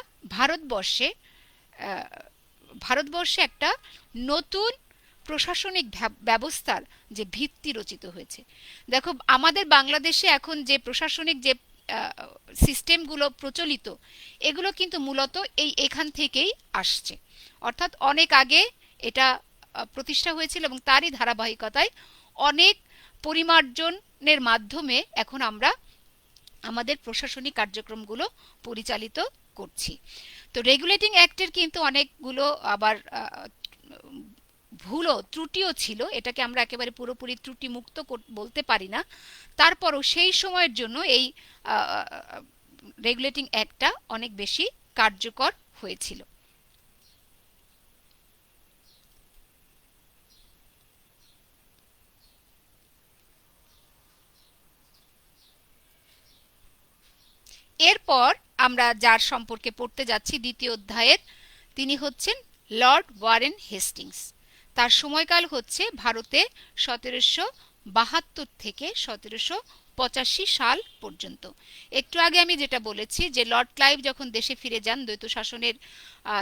ভারতবর্ষে একটা নতুন প্রশাসনিক ব্যবস্থার যে ভিত্তি রচিত হয়েছে। দেখো, আমাদের বাংলাদেশে এখন যে প্রশাসনিক যে সিস্টেমগুলো প্রচলিত, এগুলো কিন্তু মূলত এখান থেকেই আসছে। অর্থাৎ অনেক আগে এটা প্রতিষ্ঠা হয়েছিল এবং তারই ধারাবাহিকতায় অনেক পরিমার্জনের মাধ্যমে এখন আমরা আমাদের প্রশাসনিক কার্যক্রমগুলো পরিচালিত করছি। তো রেগুলেটিং অ্যাক্টের কিন্তু অনেকগুলো আবার ভুলও ত্রুটিও ছিল, এটাকে আমরা একেবারে পুরোপুরি ত্রুটি মুক্ত বলতে পারি না। তারপরও সেই সময়ের জন্য এই রেগুলেটিং অ্যাক্টটা অনেক বেশি কার্যকর হয়েছিল। এরপর আমরা যার সম্পর্কে পড়তে যাচ্ছি দ্বিতীয় অধ্যায়ের, তিনি হচ্ছেন লর্ড ওয়ারেন হেস্টিংস। তার সময়কাল হচ্ছে ভারতে 1772 থেকে 1785 সাল পর্যন্ত। একটু আগে আমি যেটা বলেছি যে লর্ড ক্লাইভ যখন দেশে ফিরে যান, দ্বৈত শাসনের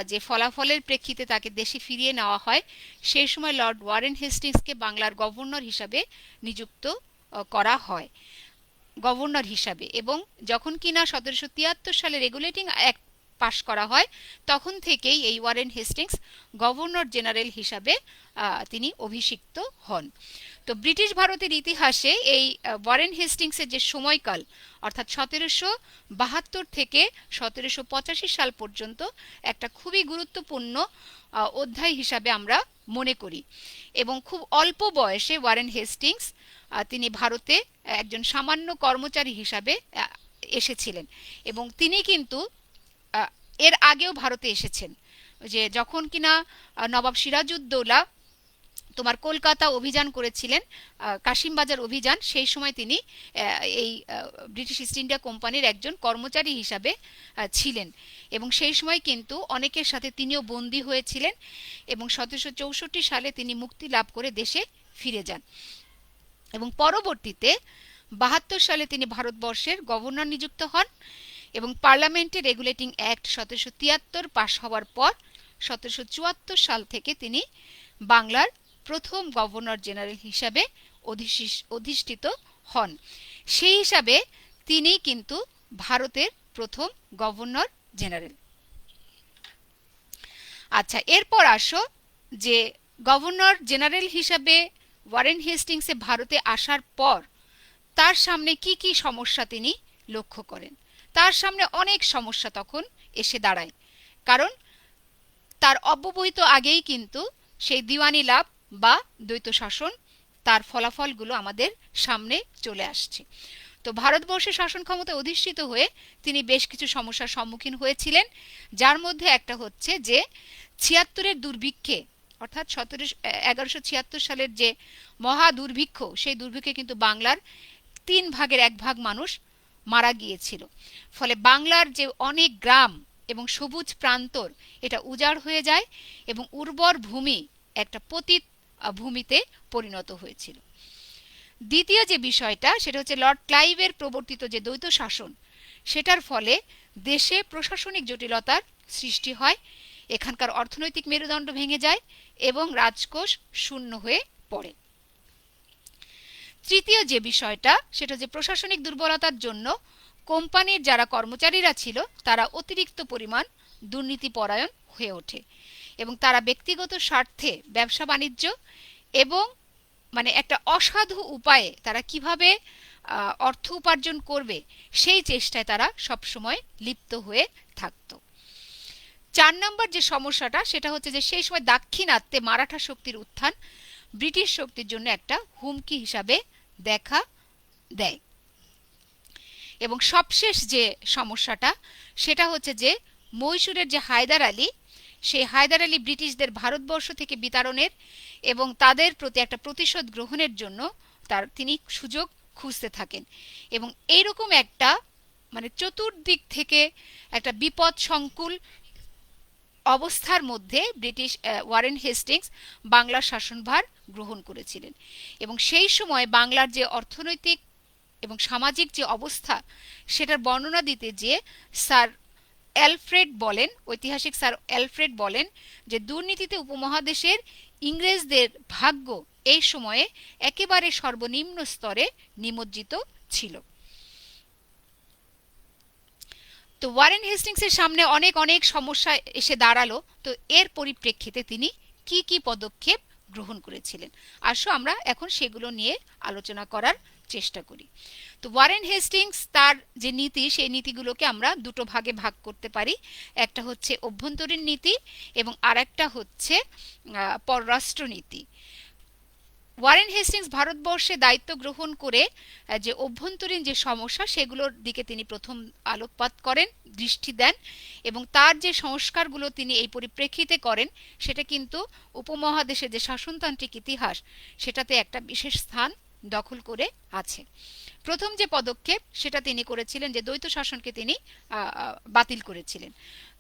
যে ফলাফলের প্রেক্ষিতে তাকে দেশে ফিরিয়ে নেওয়া হয়, সেই সময় লর্ড ওয়ারেন হেস্টিংসকে বাংলার গভর্নর হিসাবে নিযুক্ত করা হয় গভর্নর হিসাবে। এবং যখন কিনা 1773 সালে রেগুলেটিং অ্যাক্ট পাশ করা হয়, তখন থেকেই এই ওয়ারেন হেস্টিংস গভর্নর জেনারেল হিসাবে তিনি অভিষিক্ত হন। তো ব্রিটিশ ভারতের ইতিহাসে এই ওয়ারেন হেস্টিংসের যে সময়কাল, অর্থাৎ 1772 থেকে 1785 সাল পর্যন্ত, একটা খুবই গুরুত্বপূর্ণ অধ্যায় হিসাবে আমরা মনে করি। এবং খুব অল্প বয়সে ওয়ারেন হেস্টিংস তিনি ভারতে একজন সামান্য কর্মচারী হিসাবে এসেছিলেন। এবং তিনি কিন্তু এর আগেও ভারতে এসেছেন, যে যখন কিনা নবাব সিরাজউদ্দৌলা তোমার কলকাতা অভিযান করেছিলেন, কাশিমবাজার অভিযান, সেই সময় তিনি এই ব্রিটিশ ইস্ট ইন্ডিয়া কোম্পানির একজন কর্মচারী হিসাবে ছিলেন। এবং সেই সময় কিন্তু অনেকের সাথে তিনিও বন্দী হয়েছিলেন এবং 1764 সালে তিনি মুক্তি লাভ করে দেশে ফিরে যান। এবং পরবর্তীতে 72 সালে তিনি ভারতবর্ষের গভর্নর নিযুক্ত হন। এবং পার্লামেন্টে রেগুলেটিং অ্যাক্ট 1773 পাশ হওয়ার পর 1774 সাল থেকে তিনি বাংলার প্রথম গভর্নর জেনারেল হিসাবে অধিষ্ঠিত হন। সেই হিসাবে তিনি কিন্তু ভারতের প্রথম গভর্নর জেনারেল। আচ্ছা, এরপর আসো যে গভর্নর জেনারেল হিসাবে ওয়ারেন হেস্টিংসে ভারতে আসার পর তার সামনে কি কি সমস্যা তিনি লক্ষ্য করেন। তার সামনে অনেক সমস্যা তখন এসে দাঁড়ায়, কারণ তার অব্যবহিত আগেই কিন্তু সেই দিওয়ানি লাভ বা দ্বৈত শাসন, তার ফলাফলগুলো আমাদের সামনে চলে আসছে। তো ভারতবর্ষে শাসন ক্ষমতায় অধিষ্ঠিত হয়ে তিনি বেশ কিছু সমস্যার সম্মুখীন হয়েছিলেন, যার মধ্যে একটা হচ্ছে যে 76-এর দুর্ভিক্ষে, অর্থাৎ 1176 সালের যে মহা দুর্ভিক্ষ, সেই দুর্ভিক্ষে কিন্তু বাংলার 3 ভাগের 1 ভাগ মানুষ মারা গিয়েছিল। ফলে বাংলার যে অনেক গ্রাম এবং সবুজ প্রান্তর, এটা উজাড় হয়ে যায় এবং উর্বর ভূমি একটা পতিত ভূমিতে পরিণত হয়েছিল। দ্বিতীয় যে বিষয়টা, সেটা হচ্ছে লর্ড ক্লাইভের প্রবর্তিত যে দ্বৈত শাসন, সেটার ফলে দেশে প্রশাসনিক জটিলতার সৃষ্টি হয়, এখানকার অর্থনৈতিক মেরুদণ্ড ভেঙে যায় এবং রাজকোষ শূন্য হয়ে পড়ে। তৃতীয় যে বিষয়টা, সেটা যে প্রশাসনিক দুর্বলতার জন্য কোম্পানির যারা কর্মচারীরা ছিল তারা অতিরিক্ত পরিমাণ দুর্নীতিপরায়ণ হয়ে ওঠে এবং তারা ব্যক্তিগত স্বার্থে ব্যবসা বাণিজ্য এবং মানে একটা অসাধু উপায়ে তারা কিভাবে অর্থ উপার্জন করবে সেই চেষ্টায় তারা সবসময় লিপ্ত হয়ে থাকত। 4 নম্বর যে সমস্যাটা, সেটা হচ্ছে যে সেই সময় দাক্ষিণাত্যে মারাঠা শক্তির উত্থান ব্রিটিশ শক্তির জন্য একটা হুমকি হিসাবে দেখা দেয়। এবং সবশেষ যে সমস্যাটা, সেটা হচ্ছে যে মহীশূরের যে হায়দার আলী, সেই হায়দার আলী ব্রিটিশদের ভারতবর্ষ থেকে বিতাড়নের এবং তাদের প্রতি একটা প্রতিশোধ গ্রহণের জন্য তিনি সুযোগ খুঁজতে থাকেন। এবং এইরকম একটা মানে চতুর্দিক থেকে একটা বিপদ সংকুল অবস্থার মধ্যে ব্রিটিশ ওয়ারেন হেস্টিংস বাংলার শাসনভার গ্রহণ করেছিলেন। এবং সেই সময় বাংলার যে অর্থনৈতিক এবং সামাজিক যে অবস্থা সেটার বর্ণনা দিতে যে স্যার অ্যালফ্রেড বলেন, ঐতিহাসিক স্যার অ্যালফ্রেড বলেন যে দুর্নীতিতে উপমহাদেশের ইংরেজদের ভাগ্য এই সময়ে একেবারে সর্বনিম্ন স্তরে নিমজ্জিত ছিল। তো ওয়ারেন হেস্টিংসের সামনে অনেক অনেক সমস্যা এসে দাঁড়ালো। তো এর পরিপ্রেক্ষিতে তিনি কি কি পদক্ষেপ গ্রহণ করেছিলেন, আসো আমরা এখন সেগুলো নিয়ে আলোচনা করার চেষ্টা করি। তো ওয়ারেন হেস্টিংস তার যে নীতি, সেই নীতিগুলোকে আমরা দুটো ভাগে ভাগ করতে পারি। একটা হচ্ছে অভ্যন্তরীণ নীতি এবং আরেকটা হচ্ছে পররাষ্ট্রনীতি। ওয়ারেন হেস্টিংস ভারতবর্ষে দায়িত্ব গ্রহণ করে যে অভ্যন্তরীণ যে সমস্যা সেগুলোর দিকে তিনি প্রথম আলোকপাত করেন, দৃষ্টি দেন, এবং তার যে সংস্কারগুলো তিনি এই পরিপ্রেক্ষিতে করেন সেটা কিন্তু উপমহাদেশের যে শাসনতান্ত্রিক ইতিহাস সেটাতে একটা বিশেষ স্থান দখল করে আছে। প্রথম যে পদক্ষেপ সেটা তিনি করেছিলেন যে দ্বৈত শাসনকে তিনি বাতিল করেছিলেন।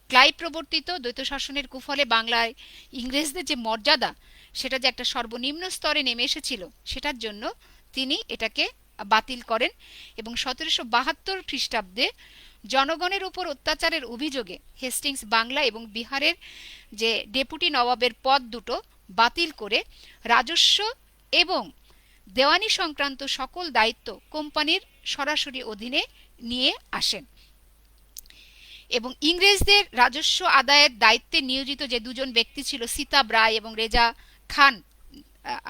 ক্লাইভ প্রবর্তিত দ্বৈত শাসনের কুফলে বাংলায় ইংরেজদের যে মর্যাদা সেটা যে একটা সর্বনিম্ন স্তরে নেমে এসেছিল সেটার জন্য তিনি এটাকে বাতিল করেন। এবং 1772 খ্রিস্টাব্দে জনগণের উপর অত্যাচারের অভিযোগে হেস্টিংস বাংলা এবং বিহারের যে ডেপুটি নবাবের পদ দুটো বাতিল করে রাজস্ব এবং দেওয়ানি সংক্রান্ত সকল দায়িত্ব কোম্পানির সরাসরি অধীনে নিয়ে আসেন। এবং ইংরেজদের রাজস্ব আদায়ের দায়িত্বে নিয়োজিত যে দুজন ব্যক্তি ছিল, সীতাব রায় এবং রেজা খান,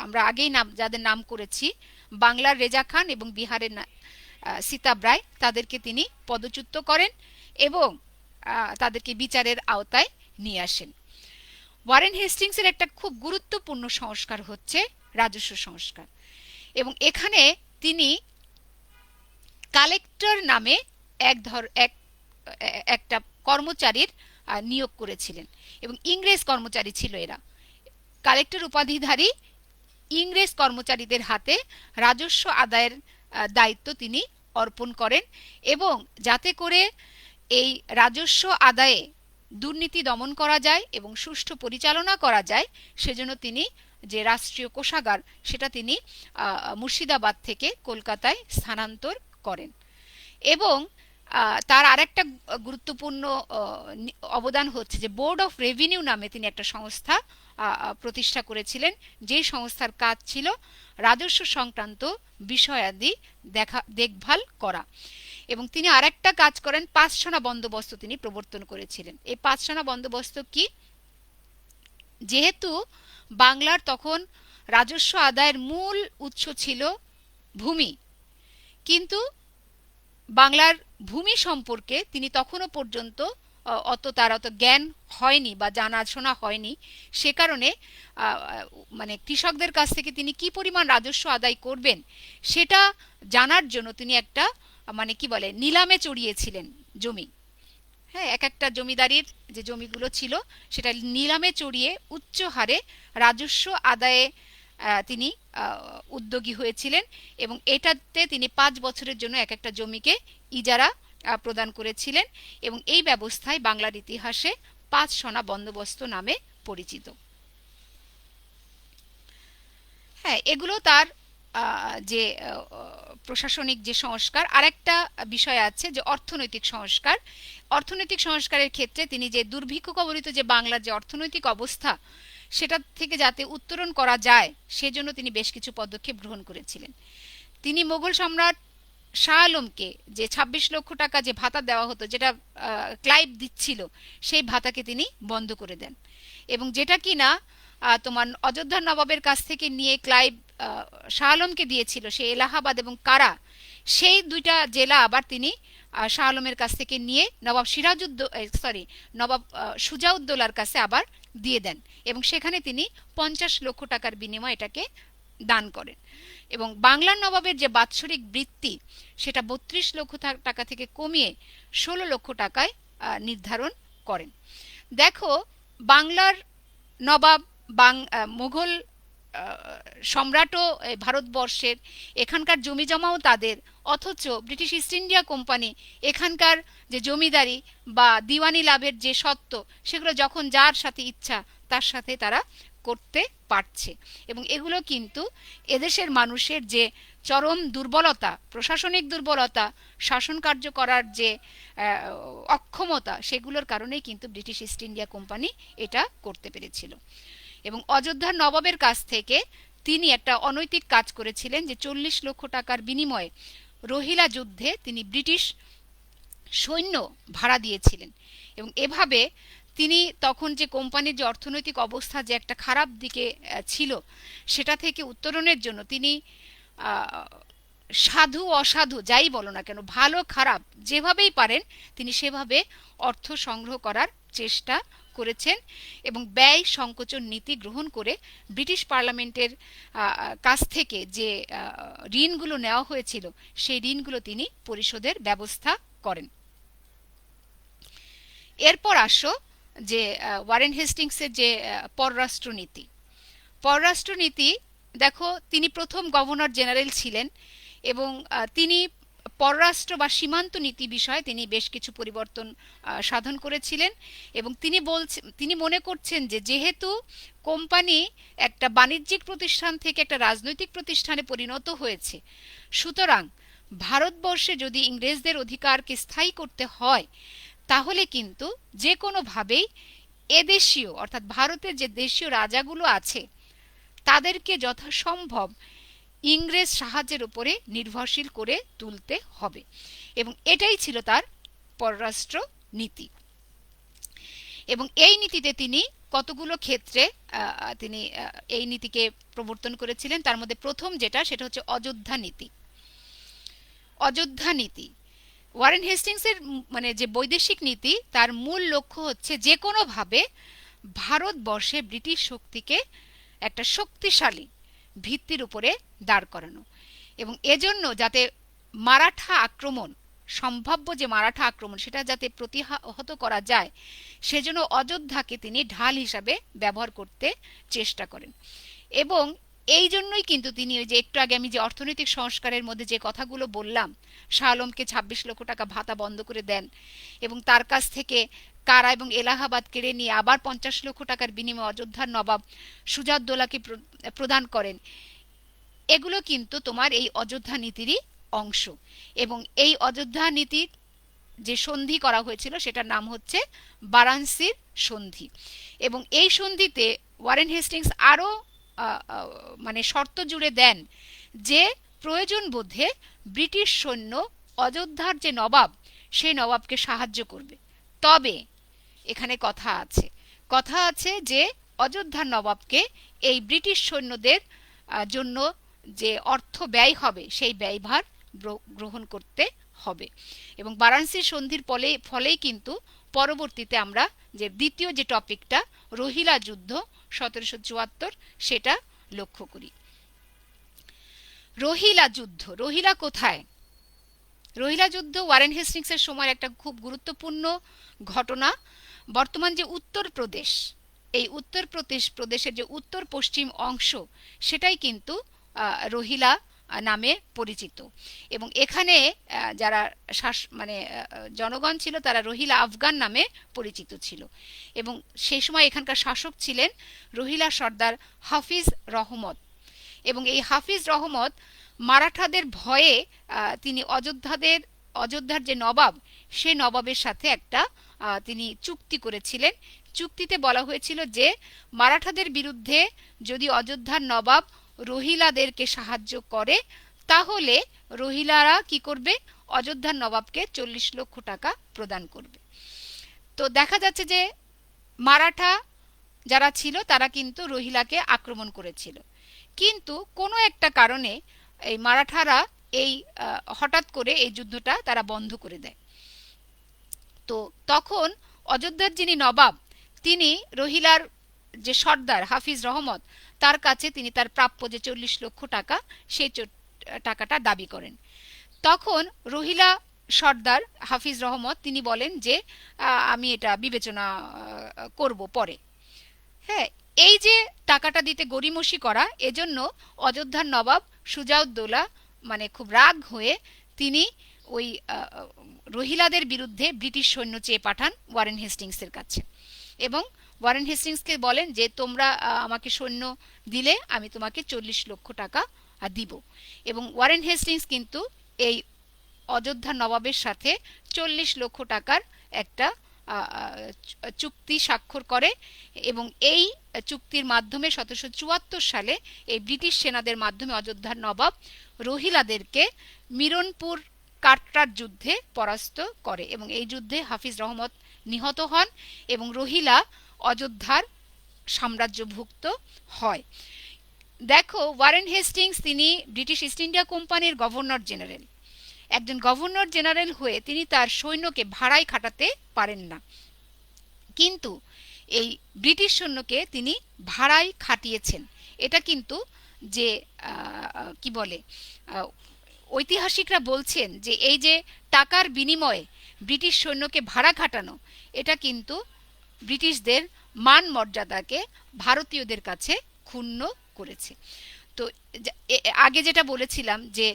আমরা আগেই যাদের নাম করেছি, বাংলার রেজা খান এবং বিহারের সীতাব রায়, তাদেরকে তিনি পদচ্যুত করেন এবং তাদেরকে বিচারের আওতায় নিয়ে আসেন। ওয়ারেন হেস্টিংসের একটা খুব গুরুত্বপূর্ণ সংস্কার হচ্ছে রাজস্ব সংস্কার। এবং এখানে তিনি কালেক্টর নামে একটা কর্মচারীর নিয়োগ করেছিলেন এবং ইংরেজ কর্মচারী ছিল এরা। কালেক্টর উপাধিধারী ইংরেজ কর্মচারীদের হাতে রাজস্ব আদায়ের দায়িত্ব তিনি অর্পণ করেন এবং যাতে করে এই রাজস্ব আদায়ে দুর্নীতি দমন করা যায় এবং সুষ্ঠু পরিচালনা করা যায় সেজন্য তিনি যে রাষ্ট্রীয় কোষাগার সেটা তিনি মুর্শিদাবাদ থেকে কলকাতায় স্থানান্তর করেন। এবং তার আরেকটা গুরুত্বপূর্ণ অবদান হচ্ছে যে বোর্ড অফ রেভিনিউ নামে তিনি একটা সংস্থা প্রতিষ্ঠা করেছিলেন, যে সংস্থার কাজ ছিল রাজস্ব সংক্রান্ত বিষয়াদি দেখভাল করা। এবং তিনি আরেকটা কাজ করেন, পাঁচশানা বন্দোবস্ত তিনি প্রবর্তন করেছিলেন। এই পাঁচশানা বন্দোবস্ত কি? যেহেতু বাংলার তখন রাজস্ব আদায়ের মূল উৎস ছিল ভূমি, কিন্তু বাংলার ভূমি সম্পর্কে তিনি তখনও পর্যন্ত তার অত জ্ঞান হয়নি বা জানাশোনা হয়নি। সে কারণে মানে কৃষকদের কাছ থেকে তিনি কি পরিমাণ রাজস্ব আদায় করবেন সেটা জানার জন্য তিনি একটা মানে কি বলে নিলামে চড়িয়েছিলেন জমি। হ্যাঁ, এক একটা জমিদারির যে জমিগুলো ছিল সেটা নিলামে চড়িয়ে উচ্চ হারে রাজস্ব আদায়ে তিনি উদ্যোগী হয়েছিলেন এবং এটাতে তিনি 5 বছরের জন্য এক একটা জমিকে ইজারা প্রদান করেছিলেন এবং এই ব্যবস্থায় বাংলার ইতিহাসে পাঁচশানা বন্দোবস্ত নামে পরিচিত। হ্যাঁ, এগুলো তার যে প্রশাসনিক যে সংস্কার। আরেকটা বিষয় আছে যে অর্থনৈতিক সংস্কার। অর্থনৈতিক সংস্কারের ক্ষেত্রে তিনি যে দুর্ভিক্ষ কবলিত যে বাংলার যে অর্থনৈতিক অবস্থা সেটা থেকে যাতে উত্তরণ করা যায় সেজন্য তিনি বেশ কিছু পদক্ষেপ গ্রহণ করেছিলেন। তিনি মোগল সম্রাট শাহ আলমকে যে 26 লক্ষ টাকা যে ভাতা দেওয়া হতো, যেটা ক্লাইভ দিচ্ছিল, সেই ভাতাকে তিনি বন্ধ করে দেন এবং যেটা কিনা তোমার অযোধ্যার নবাবের কাছ থেকে নিয়ে ক্লাইভ শাহ আলমকে দিয়েছিল, সেই এলাহাবাদ এবং কারা, সেই দুইটা জেলা আবার তিনি শাহ আলমের কাছ থেকে নিয়ে নবাব নবাব সুজাউদ্দৌলার কাছে আবার দিয়ে দেন এবং সেখানে তিনি 50 লক্ষ টাকার বিনিময়ে এটাকে দান করেন। এবং বাংলার নবাবের যে বাৎসরিক বৃত্তি সেটা 32 লক্ষ টাকা থেকে কমিয়ে 16 লক্ষ টাকায় নির্ধারণ করেন। দেখো, বাংলার নবাব, মুঘল সম্রাটও ভারতবর্ষের, এখানকার জমি জমাও তাদের, অথচ ব্রিটিশ ইস্ট ইন্ডিয়া কোম্পানি এখানকার যে জমিদারি বা দিওয়ানি লাভের যে সত্ত্ব, সেগুলো যখন যার সাথে ইচ্ছা তার সাথে তারা করতে পারছে। এবং এগুলো কিন্তু এদেশের মানুষের যে চরম দুর্বলতা, প্রশাসনিক দুর্বলতা, শাসন কার্য করার যে অক্ষমতা, সেগুলোর কারণেই কিন্তু ব্রিটিশ ইস্ট ইন্ডিয়া কোম্পানি এটা করতে পেরেছিল। এবং অযোধ্যার নবাবের কাছ থেকে তিনি একটা অনৈতিক কাজ করেছিলেন, যে 40 লক্ষ টাকার বিনিময়ে রোহিলা যুদ্ধে তিনি ব্রিটিশ সৈন্য ভাড়া দিয়েছিলেন। এবং এভাবে তিনি তখন যে কোম্পানির যে অর্থনৈতিক অবস্থা যে একটা খারাপ দিকে ছিল, সেটা থেকে উত্তরণের জন্য তিনি সাধু অসাধু যাই বলো না কেন, ভালো খারাপ যেভাবেই পারেন তিনি সেভাবে অর্থ সংগ্রহ করার চেষ্টা করেছেন। এবং ব্যয় সংকোচন নীতি গ্রহণ করে ব্রিটিশ পার্লামেন্টের কাছ থেকে যে ঋণগুলো নেওয়া হয়েছিল, সেই ঋণগুলো তিনি পরিশোধের ব্যবস্থা করেন। এরপর আসো যে ওয়ারেন হেস্টিংসের যে পররাষ্ট্রনীতি। পররাষ্ট্রনীতি দেখো, তিনি প্রথম গভর্নর জেনারেল ছিলেন এবং তিনি পররাষ্ট্র বা সীমান্ত নীতি বিষয়ে তিনি বেশ কিছু পরিবর্তন সাধন করেছিলেন। এবং তিনি মনে করছেন যে যেহেতু কোম্পানি একটা বাণিজ্যিক প্রতিষ্ঠান থেকে একটা রাজনৈতিক প্রতিষ্ঠানে পরিণত হয়েছে, সুতরাং ভারতবর্ষে যদি ইংরেজদের অধিকারকে স্থায়ী করতে হয়, তাহলে কিন্তু যে কোনোভাবেই এদেশীয় অর্থাৎ ভারতের যে দেশীয় রাজাগুলো আছে তাদেরকে যথাসম্ভব ইংরেজ সাহায্যের উপরে নির্ভরশীল করে তুলতে হবে। এবং এটাই ছিল তার পররাষ্ট্র নীতি। এবং এই নীতিতে তিনি কতগুলো ক্ষেত্রে তিনি এই নীতিকে প্রবর্তন করেছিলেন। তার মধ্যে প্রথম যেটা, সেটা হচ্ছে অযোধ্যা নীতি। অযোধ্যা নীতি ওয়ারেন হেস্টিংসের মানে যে বৈদেশিক নীতি, তার মূল লক্ষ্য হচ্ছে যে কোনোভাবে ভারতবর্ষে ব্রিটিশ শক্তিকে একটা শক্তিশালী ভিত্তির উপরে দাঁড় করানো। এবং এজন্য যাতে মারাঠা আক্রমণ, সম্ভাব্য যে মারাঠা আক্রমণ, সেটা যাতে প্রতিহত করা যায়, সেজন্য অযোধ্যাকে তিনি ঢাল হিসাবে ব্যবহার করতে চেষ্টা করেন। এবং এই জন্যই কিন্তু তিনি ওই যে একটু আগে আমি যে অর্থনৈতিক সংস্কারের মধ্যে যে কথাগুলো বললাম, শাহ আলমকে 26 লক্ষ টাকা ভাতা বন্ধ করে দেন এবং তার কাছ থেকে কারা এবং এলাহাবাদ কেড়ে নিয়ে আবার 50 লক্ষ টাকার বিনিময়ে অযোধ্যার নবাব সুজাউদ্দৌলাকে প্রদান করেন, এগুলো কিন্তু তোমার এই অযোধ্যা নীতিরই অংশ। এবং এই অযোধ্যা নীতির যে সন্ধি করা হয়েছিল সেটার নাম হচ্ছে বারাণসীর সন্ধি। এবং এই সন্ধিতে ওয়ারেন হেস্টিংস আরও মানে শর্ত জুড়ে দেন যে প্রয়োজন বোধে ব্রিটিশ সৈন্য অযোধ্যার যে নবাব, সেই নবাবকে সাহায্য করবে। তবে এখানে কথা আছে যে অযোধ্যার নবাবকে এই ব্রিটিশ সৈন্যদের জন্য যে অর্থ ব্যয় হবে, সেই ব্যয়ভার গ্রহণ করতে হবে। এবং বারাণসী সন্ধির ফলেই কিন্তু পরবর্তীতে আমরা যে দ্বিতীয় যে টপিকটা রোহিলা যুদ্ধ 1774, সেটা লক্ষ্য করি। রোহিলা যুদ্ধ, রোহিলা কোথায়? রোহিলা যুদ্ধ ওয়ারেন হেস্টিংসের সময় একটা খুব গুরুত্বপূর্ণ ঘটনা। বর্তমান যে উত্তরপ্রদেশ, এই প্রদেশের যে উত্তর পশ্চিম অংশ, সেটাই কিন্তু রোহিলা নামে পরিচিত। এবং এখানে যারা মানে জনগণ ছিল, তারা রোহিলা আফগান নামে পরিচিত ছিল। এবং সেই সময় এখানকার শাসক ছিলেন রোহিলা সর্দার হাফিজ রহমত। এবং এই হাফিজ রহমত মারাঠাদের ভয়ে তিনি অযোধ্যার যে নবাব, সেই নবাবের সাথে একটা তিনি চুক্তি করেছিলেন। চুক্তিতে বলা হয়েছিল যে মারাঠাদের বিরুদ্ধে যদি অযোধ্যার নবাব রোহিলাদেরকে সাহায্য করে, তাহলে রোহিলারা কি করবে? অযোধ্যার নবাবকে 40 লক্ষ টাকা প্রদান করবে। তো দেখা যাচ্ছে যে মারাঠা যারা ছিল তারা কিন্তু রোহিলাকে আক্রমণ করেছিল, কিন্তু কোনো একটা কারণে এই মারাঠারা এই হঠাৎ করে এই যুদ্ধটা তারা বন্ধ করে দেয়। তো তখন অযোধ্যার যিনি নবাব, তিনি রোহিলার যে সর্দার হাফিজ রহমত, তার কাছে তিনি তার প্রাপ্য যে 40 লক্ষ টাকা, সেই টাকাটা দাবি করেন। তখন রোহিলা সর্দার হাফিজ রহমত তিনি বলেন যে আমি এটা বিবেচনা করব পরে, হ্যাঁ, এই যে টাকাটা দিতে গড়িমসি করা, এজন্য অযোধ্যার নবাব সুজাউদ্দৌলা মানে খুব রাগ হয়ে তিনি ওই রহিলাদের বিরুদ্ধে ব্রিটিশ সৈন্য চেয়ে পাঠান ওয়ারেন হেস্টিংসের কাছে, এবং ওয়ারেন হেস্টিংসকে বলেন যে তোমরা আমাকে সৈন্য দিলে আমি তোমাকে 40 লক্ষ টাকা দিব। এবং ওয়ারেন হেস্টিংস কিন্তু এই অযোধ্যার নবাবের সাথে 40 লক্ষ টাকার একটা চুক্তি স্বাক্ষর করে, এবং এই চুক্তির মাধ্যমে 1774 সালে এই ব্রিটিশ সেনাদের মাধ্যমে অযোধ্যার নবাব রহিলাদেরকে মিরনপুর কাটরার যুদ্ধে পরাস্ত করে, এবং এই যুদ্ধে হাফিজ রহমত নিহত হন এবং রহিলা অযোধ্যার সাম্রাজ্যভুক্ত হয়। দেখো, ওয়ারেন হেস্টিংস তিনি ব্রিটিশ ইস্ট ইন্ডিয়া কোম্পানির গভর্নর জেনারেল। একজন গভর্নর জেনারেল হয়ে তিনি তার সৈন্যকে ভাড়ায় খাটাতে পারেন না, কিন্তু এই ব্রিটিশ সৈন্যকে তিনি ভাড়ায় খাটিয়েছেন। এটা কিন্তু যে কি বলে, ঐতিহাসিকরা বলছেন যে এই যে টাকার বিনিময়ে ব্রিটিশ সৈন্যকে ভাড়া খাটানো, এটা কিন্তু ব্রিটিশদের মান মর্যাদাকে ভারতীয়দের কাছে ক্ষুণ্ণ করেছে। তো আগে যেটা বলেছিলাম যে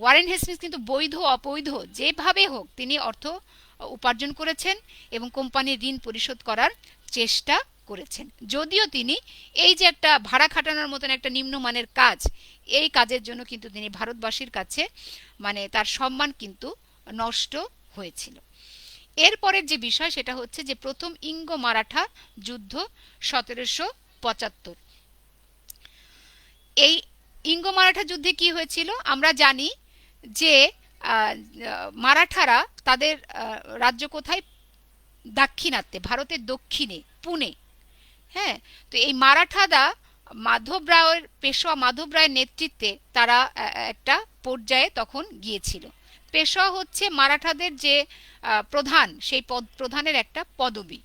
ওয়ারেন হেস্টিংস কিন্তু বৈধ অবৈধ যেভাবে হোক তিনি অর্থ উপার্জন করেছেন এবং কোম্পানির ঋণ পরিশোধ করার চেষ্টা করেছেন, যদিও তিনি এই যে একটা ভাড়া খাটানোর মতন একটা নিম্নমানের কাজ, এই কাজের জন্য কিন্তু তিনি ভারতবাসীর কাছে মানে তার সম্মান কিন্তু নষ্ট হয়েছিল। এরপরের যে বিষয় সেটা হচ্ছে যে প্রথম ইঙ্গ মারাঠা যুদ্ধ 1775। এই ইঙ্গ মারাঠা যুদ্ধে কি হয়েছিল আমরা জানি যে মারাঠারা তাদের রাজ্য কোথায়, দাক্ষিণাত্যে, ভারতের দক্ষিণে পুনে। হ্যাঁ, তো এই মারাঠারা মাধব রায়ের, পেশোয়া মাধব রায়ের নেতৃত্বে তারা একটা পর্যায়ে তখন গিয়েছিল। পেশোয়া হচ্ছে মারাঠাদের যে প্রধান, সেই প্রধানের একটা পদবি।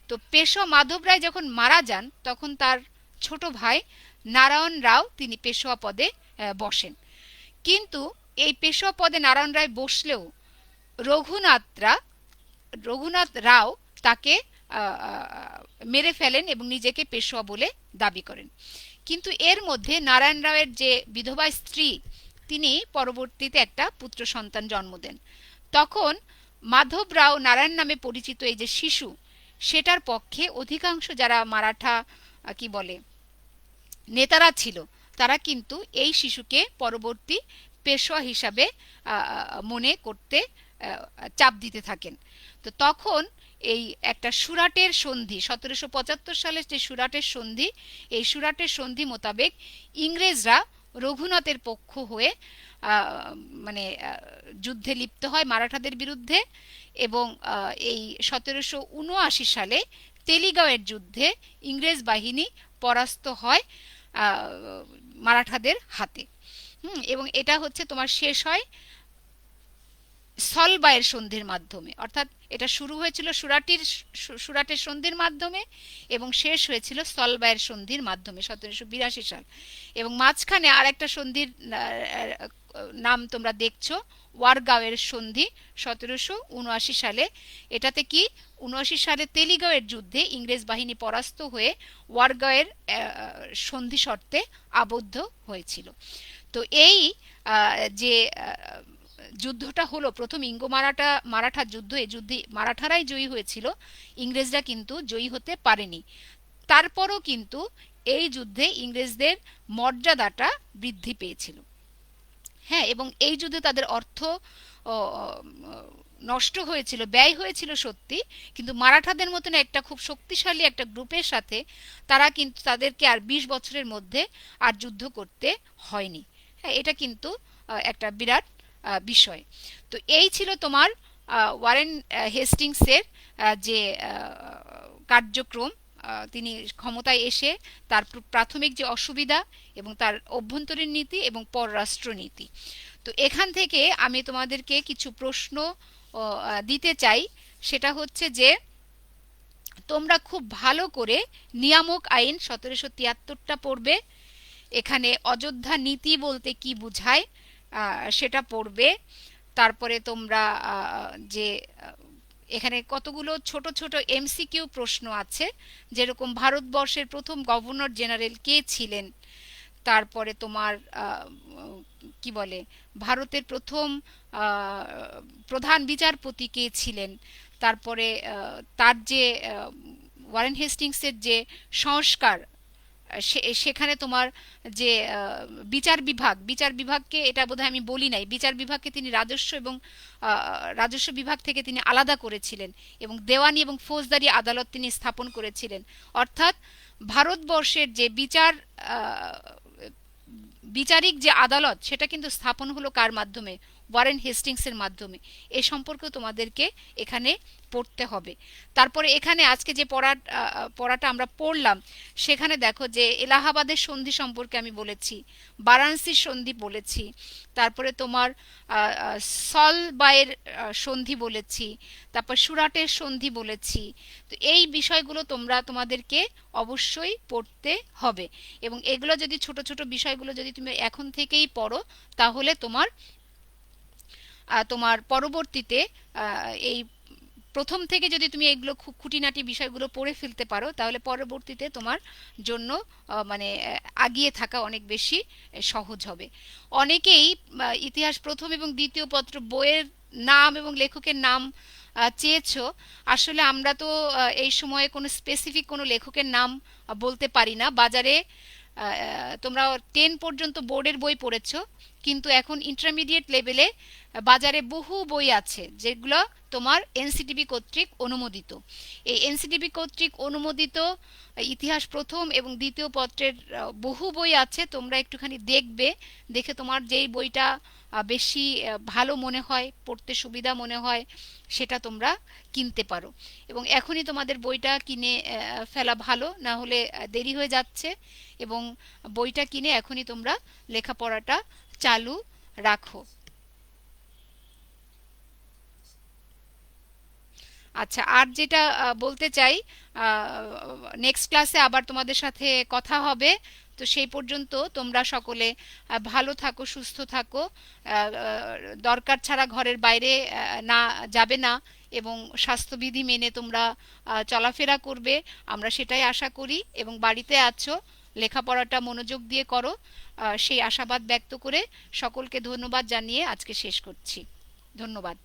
তো পেশোয়া মাধব রায় যখন মারা যান তখন তার ছোট ভাই নারায়ণ রাও তিনি পেশোয়া পদে বসেন। কিন্তু এই পেশোয়া পদে নারায়ণ রায় বসলেও রঘুনাথ রাও তাকে মেরে ফেলেন এবং নিজেকে পেশোয়া বলে দাবি করেন। কিন্তু এর মধ্যে নারায়ণ রাওয়ের যে বিধবা স্ত্রী তিনি পরবর্তীতে একটা পুত্র সন্তান জন্ম দেন। তখন মাধব রাও নারায়ণ নামে পরিচিত এই যে শিশু, সেটার পক্ষে অধিকাংশ যারা মারাঠা কি বলে নেতারা ছিল তারা কিন্তু এই শিশুকে পরবর্তী পেশোয়া হিসাবে মনে করতে চাপ দিতে থাকেন। তো তখন এই একটা সুরাটের সন্ধি, 1775 সালের যে সুরাটের সন্ধি, এই সুরাটের সন্ধি মোতাবেক ইংরেজরা রঘুনাথের পক্ষ হয়ে মানে যুদ্ধে লিপ্ত হয় মারাঠাদের বিরুদ্ধে, এবং এই 1779 সালে তেলিগাঁওয়ের যুদ্ধে ইংরেজ বাহিনী পরাস্ত হয় মারাঠাদের হাতে। এবং এটা হচ্ছে তোমার শেষ হয় সলবায়ের সন্ধির মাধ্যমে, অর্থাৎ এটা শুরু হয়েছিল সুরাটের সন্ধির মাধ্যমে এবং শেষ হয়েছিল সলবায়ের সন্ধির মাধ্যমে 1782 সাল। এবং মাঝখানে আর একটা সন্ধির নাম তোমরা দেখছো, ওয়ারগাঁওয়ের সন্ধি 1779 সালে। এটাতে কি 79 সালে তেলিগাঁওয়ের যুদ্ধে ইংরেজ বাহিনী পরাস্ত হয়ে ওয়ারগাঁওয়ের সন্ধি শর্তে আবদ্ধ হয়েছিল। তো এই যে যুদ্ধটা হলো প্রথম ইঙ্গ মারাঠা যুদ্ধ, এই যুদ্ধে মারাঠারাই জয়ী হয়েছিল, ইংরেজরা কিন্তু জয়ী হতে পারেনি। তারপরও কিন্তু এই যুদ্ধে ইংরেজদের মর্যাদাটা বৃদ্ধি পেয়েছিল। হ্যাঁ, এবং এই যুদ্ধে তাদের অর্থ নষ্ট হয়েছিল, ব্যয় হয়েছিল সত্যি, কিন্তু মারাঠাদের মতন একটা খুব শক্তিশালী একটা গ্রুপের সাথে তারা কিন্তু তাদেরকে আর 20 বছরের মধ্যে আর যুদ্ধ করতে হয়নি। হ্যাঁ, এটা কিন্তু একটা বিরাট বিষয়। তো এই ছিল তোমার ওয়ারেন হেস্টিংসের যে কার্যক্রম, তিনি ক্ষমতায় এসে তার প্রাথমিক যে অসুবিধা এবং তার অভ্যন্তরীণ নীতি এবং পররাষ্ট্র নীতি। তো এখান থেকে আমি তোমাদেরকে কিছু প্রশ্ন দিতে চাই, সেটা হচ্ছে যে তোমরা খুব ভালো করে নিয়ামক আইন 1773টা পড়বে, এখানে অযোধ্যা নীতি বলতে কি বোঝায় সেটা পড়বে। তারপরে তোমরা যে এখানে কতগুলো ছোট ছোট এমসিকিউ প্রশ্ন আছে, যেরকম ভারতবর্ষের প্রথম গভর্নর জেনারেল কে ছিলেন, তারপরে তোমার কি বলে ভারতের প্রথম আহ, প্রধান বিচারপতি কে ছিলেন, তারপরে তার যে ওয়ারেন হেস্টিংসের যে সংস্কার, সেখানে তোমার যে বিচার বিভাগকে, এটা বোধহয় আমি বলি নাই, বিচার বিভাগকে তিনি রাজস্ব এবং রাজস্ব বিভাগ থেকে তিনি আলাদা করেছিলেন এবং দেওয়ানি এবং ফৌজদারি আদালত তিনি স্থাপন করেছিলেন। অর্থাৎ ভারতবর্ষের যে বিচারিক যে আদালত, সেটা কিন্তু স্থাপন হলো কার মাধ্যমে? ওয়ারেন হেস্টিংসের মাধ্যমে। এ সম্পর্কেও তোমাদেরকে এখানে পড়তে হবে। তারপরে এখানে আজকে যে পড়াটা আমরা পড়লাম, সেখানে দেখো যে এলাহাবাদের সন্ধি সম্পর্কে আমি বলেছি, বারাণসীর সন্ধি বলেছি, তারপরে তোমার সলবাইয়ের সন্ধি বলেছি, তারপর সুরাটের সন্ধি বলেছি। তো এই বিষয়গুলো তোমাদেরকে অবশ্যই পড়তে হবে, এবং এগুলো যদি ছোট ছোট বিষয়গুলো যদি তুমি এখন থেকেই পড়ো, তাহলে তোমার পরবর্তীতে এই প্রথম থেকে যদি তুমি এগুলো খুব খুঁটিনাটি বিষয়গুলো পড়ে ফেলতে পারো, তাহলে পরবর্তীতে তোমার জন্য মানে আগিয়ে থাকা অনেক বেশি সহজ হবে। অনেকেই ইতিহাস প্রথম এবং দ্বিতীয় পত্র বইয়ের নাম এবং লেখকের নাম চেয়েছো। আসলে আমরা তো এই সময়ে কোনো স্পেসিফিক কোনো লেখকের নাম বলতে পারি না। বাজারে তোমরা 10 পর্যন্ত বোর্ডের বই পড়েছো, কিন্তু এখন ইন্টারমিডিয়েট লেভেলে বাজারে বহু বই আছে যেগুলো তোমার এনসিটিবি কর্তৃক অনুমোদিত। এই এনসিটিবি কর্তৃক অনুমোদিত ইতিহাস প্রথম এবং দ্বিতীয় পত্রের বহু বই আছে। তোমরা একটুখানি দেখবে, দেখে তোমার যেই বইটা বেশি ভালো মনে হয়, পড়তে সুবিধা মনে হয়, সেটা তোমরা কিনতে পারো। এবং এখনই তোমাদের বইটা কিনে ফেলা ভালো, না হলে দেরি হয়ে যাচ্ছে। এবং বইটা কিনে এখনই তোমরা লেখাপড়াটা চালু রাখো। আচ্ছা, আর যেটা বলতে চাই, নেক্সট ক্লাসে আবার তোমাদের সাথে কথা হবে। তো সেই পর্যন্ত তোমরা সকলে ভালো থাকো, সুস্থ থাকো, দরকার ছাড়া ঘরের বাইরে না যাবে না, এবং স্বাস্থ্যবিধি মেনে তোমরা চলাফেরা করবে, আমরা সেটাই আশা করি। এবং বাড়িতে আছো, লেখাপড়াটা মনোযোগ দিয়ে করো, সেই আশাবাদ ব্যক্ত করে সকলকে ধন্যবাদ জানিয়ে আজকে শেষ করছি। ধন্যবাদ।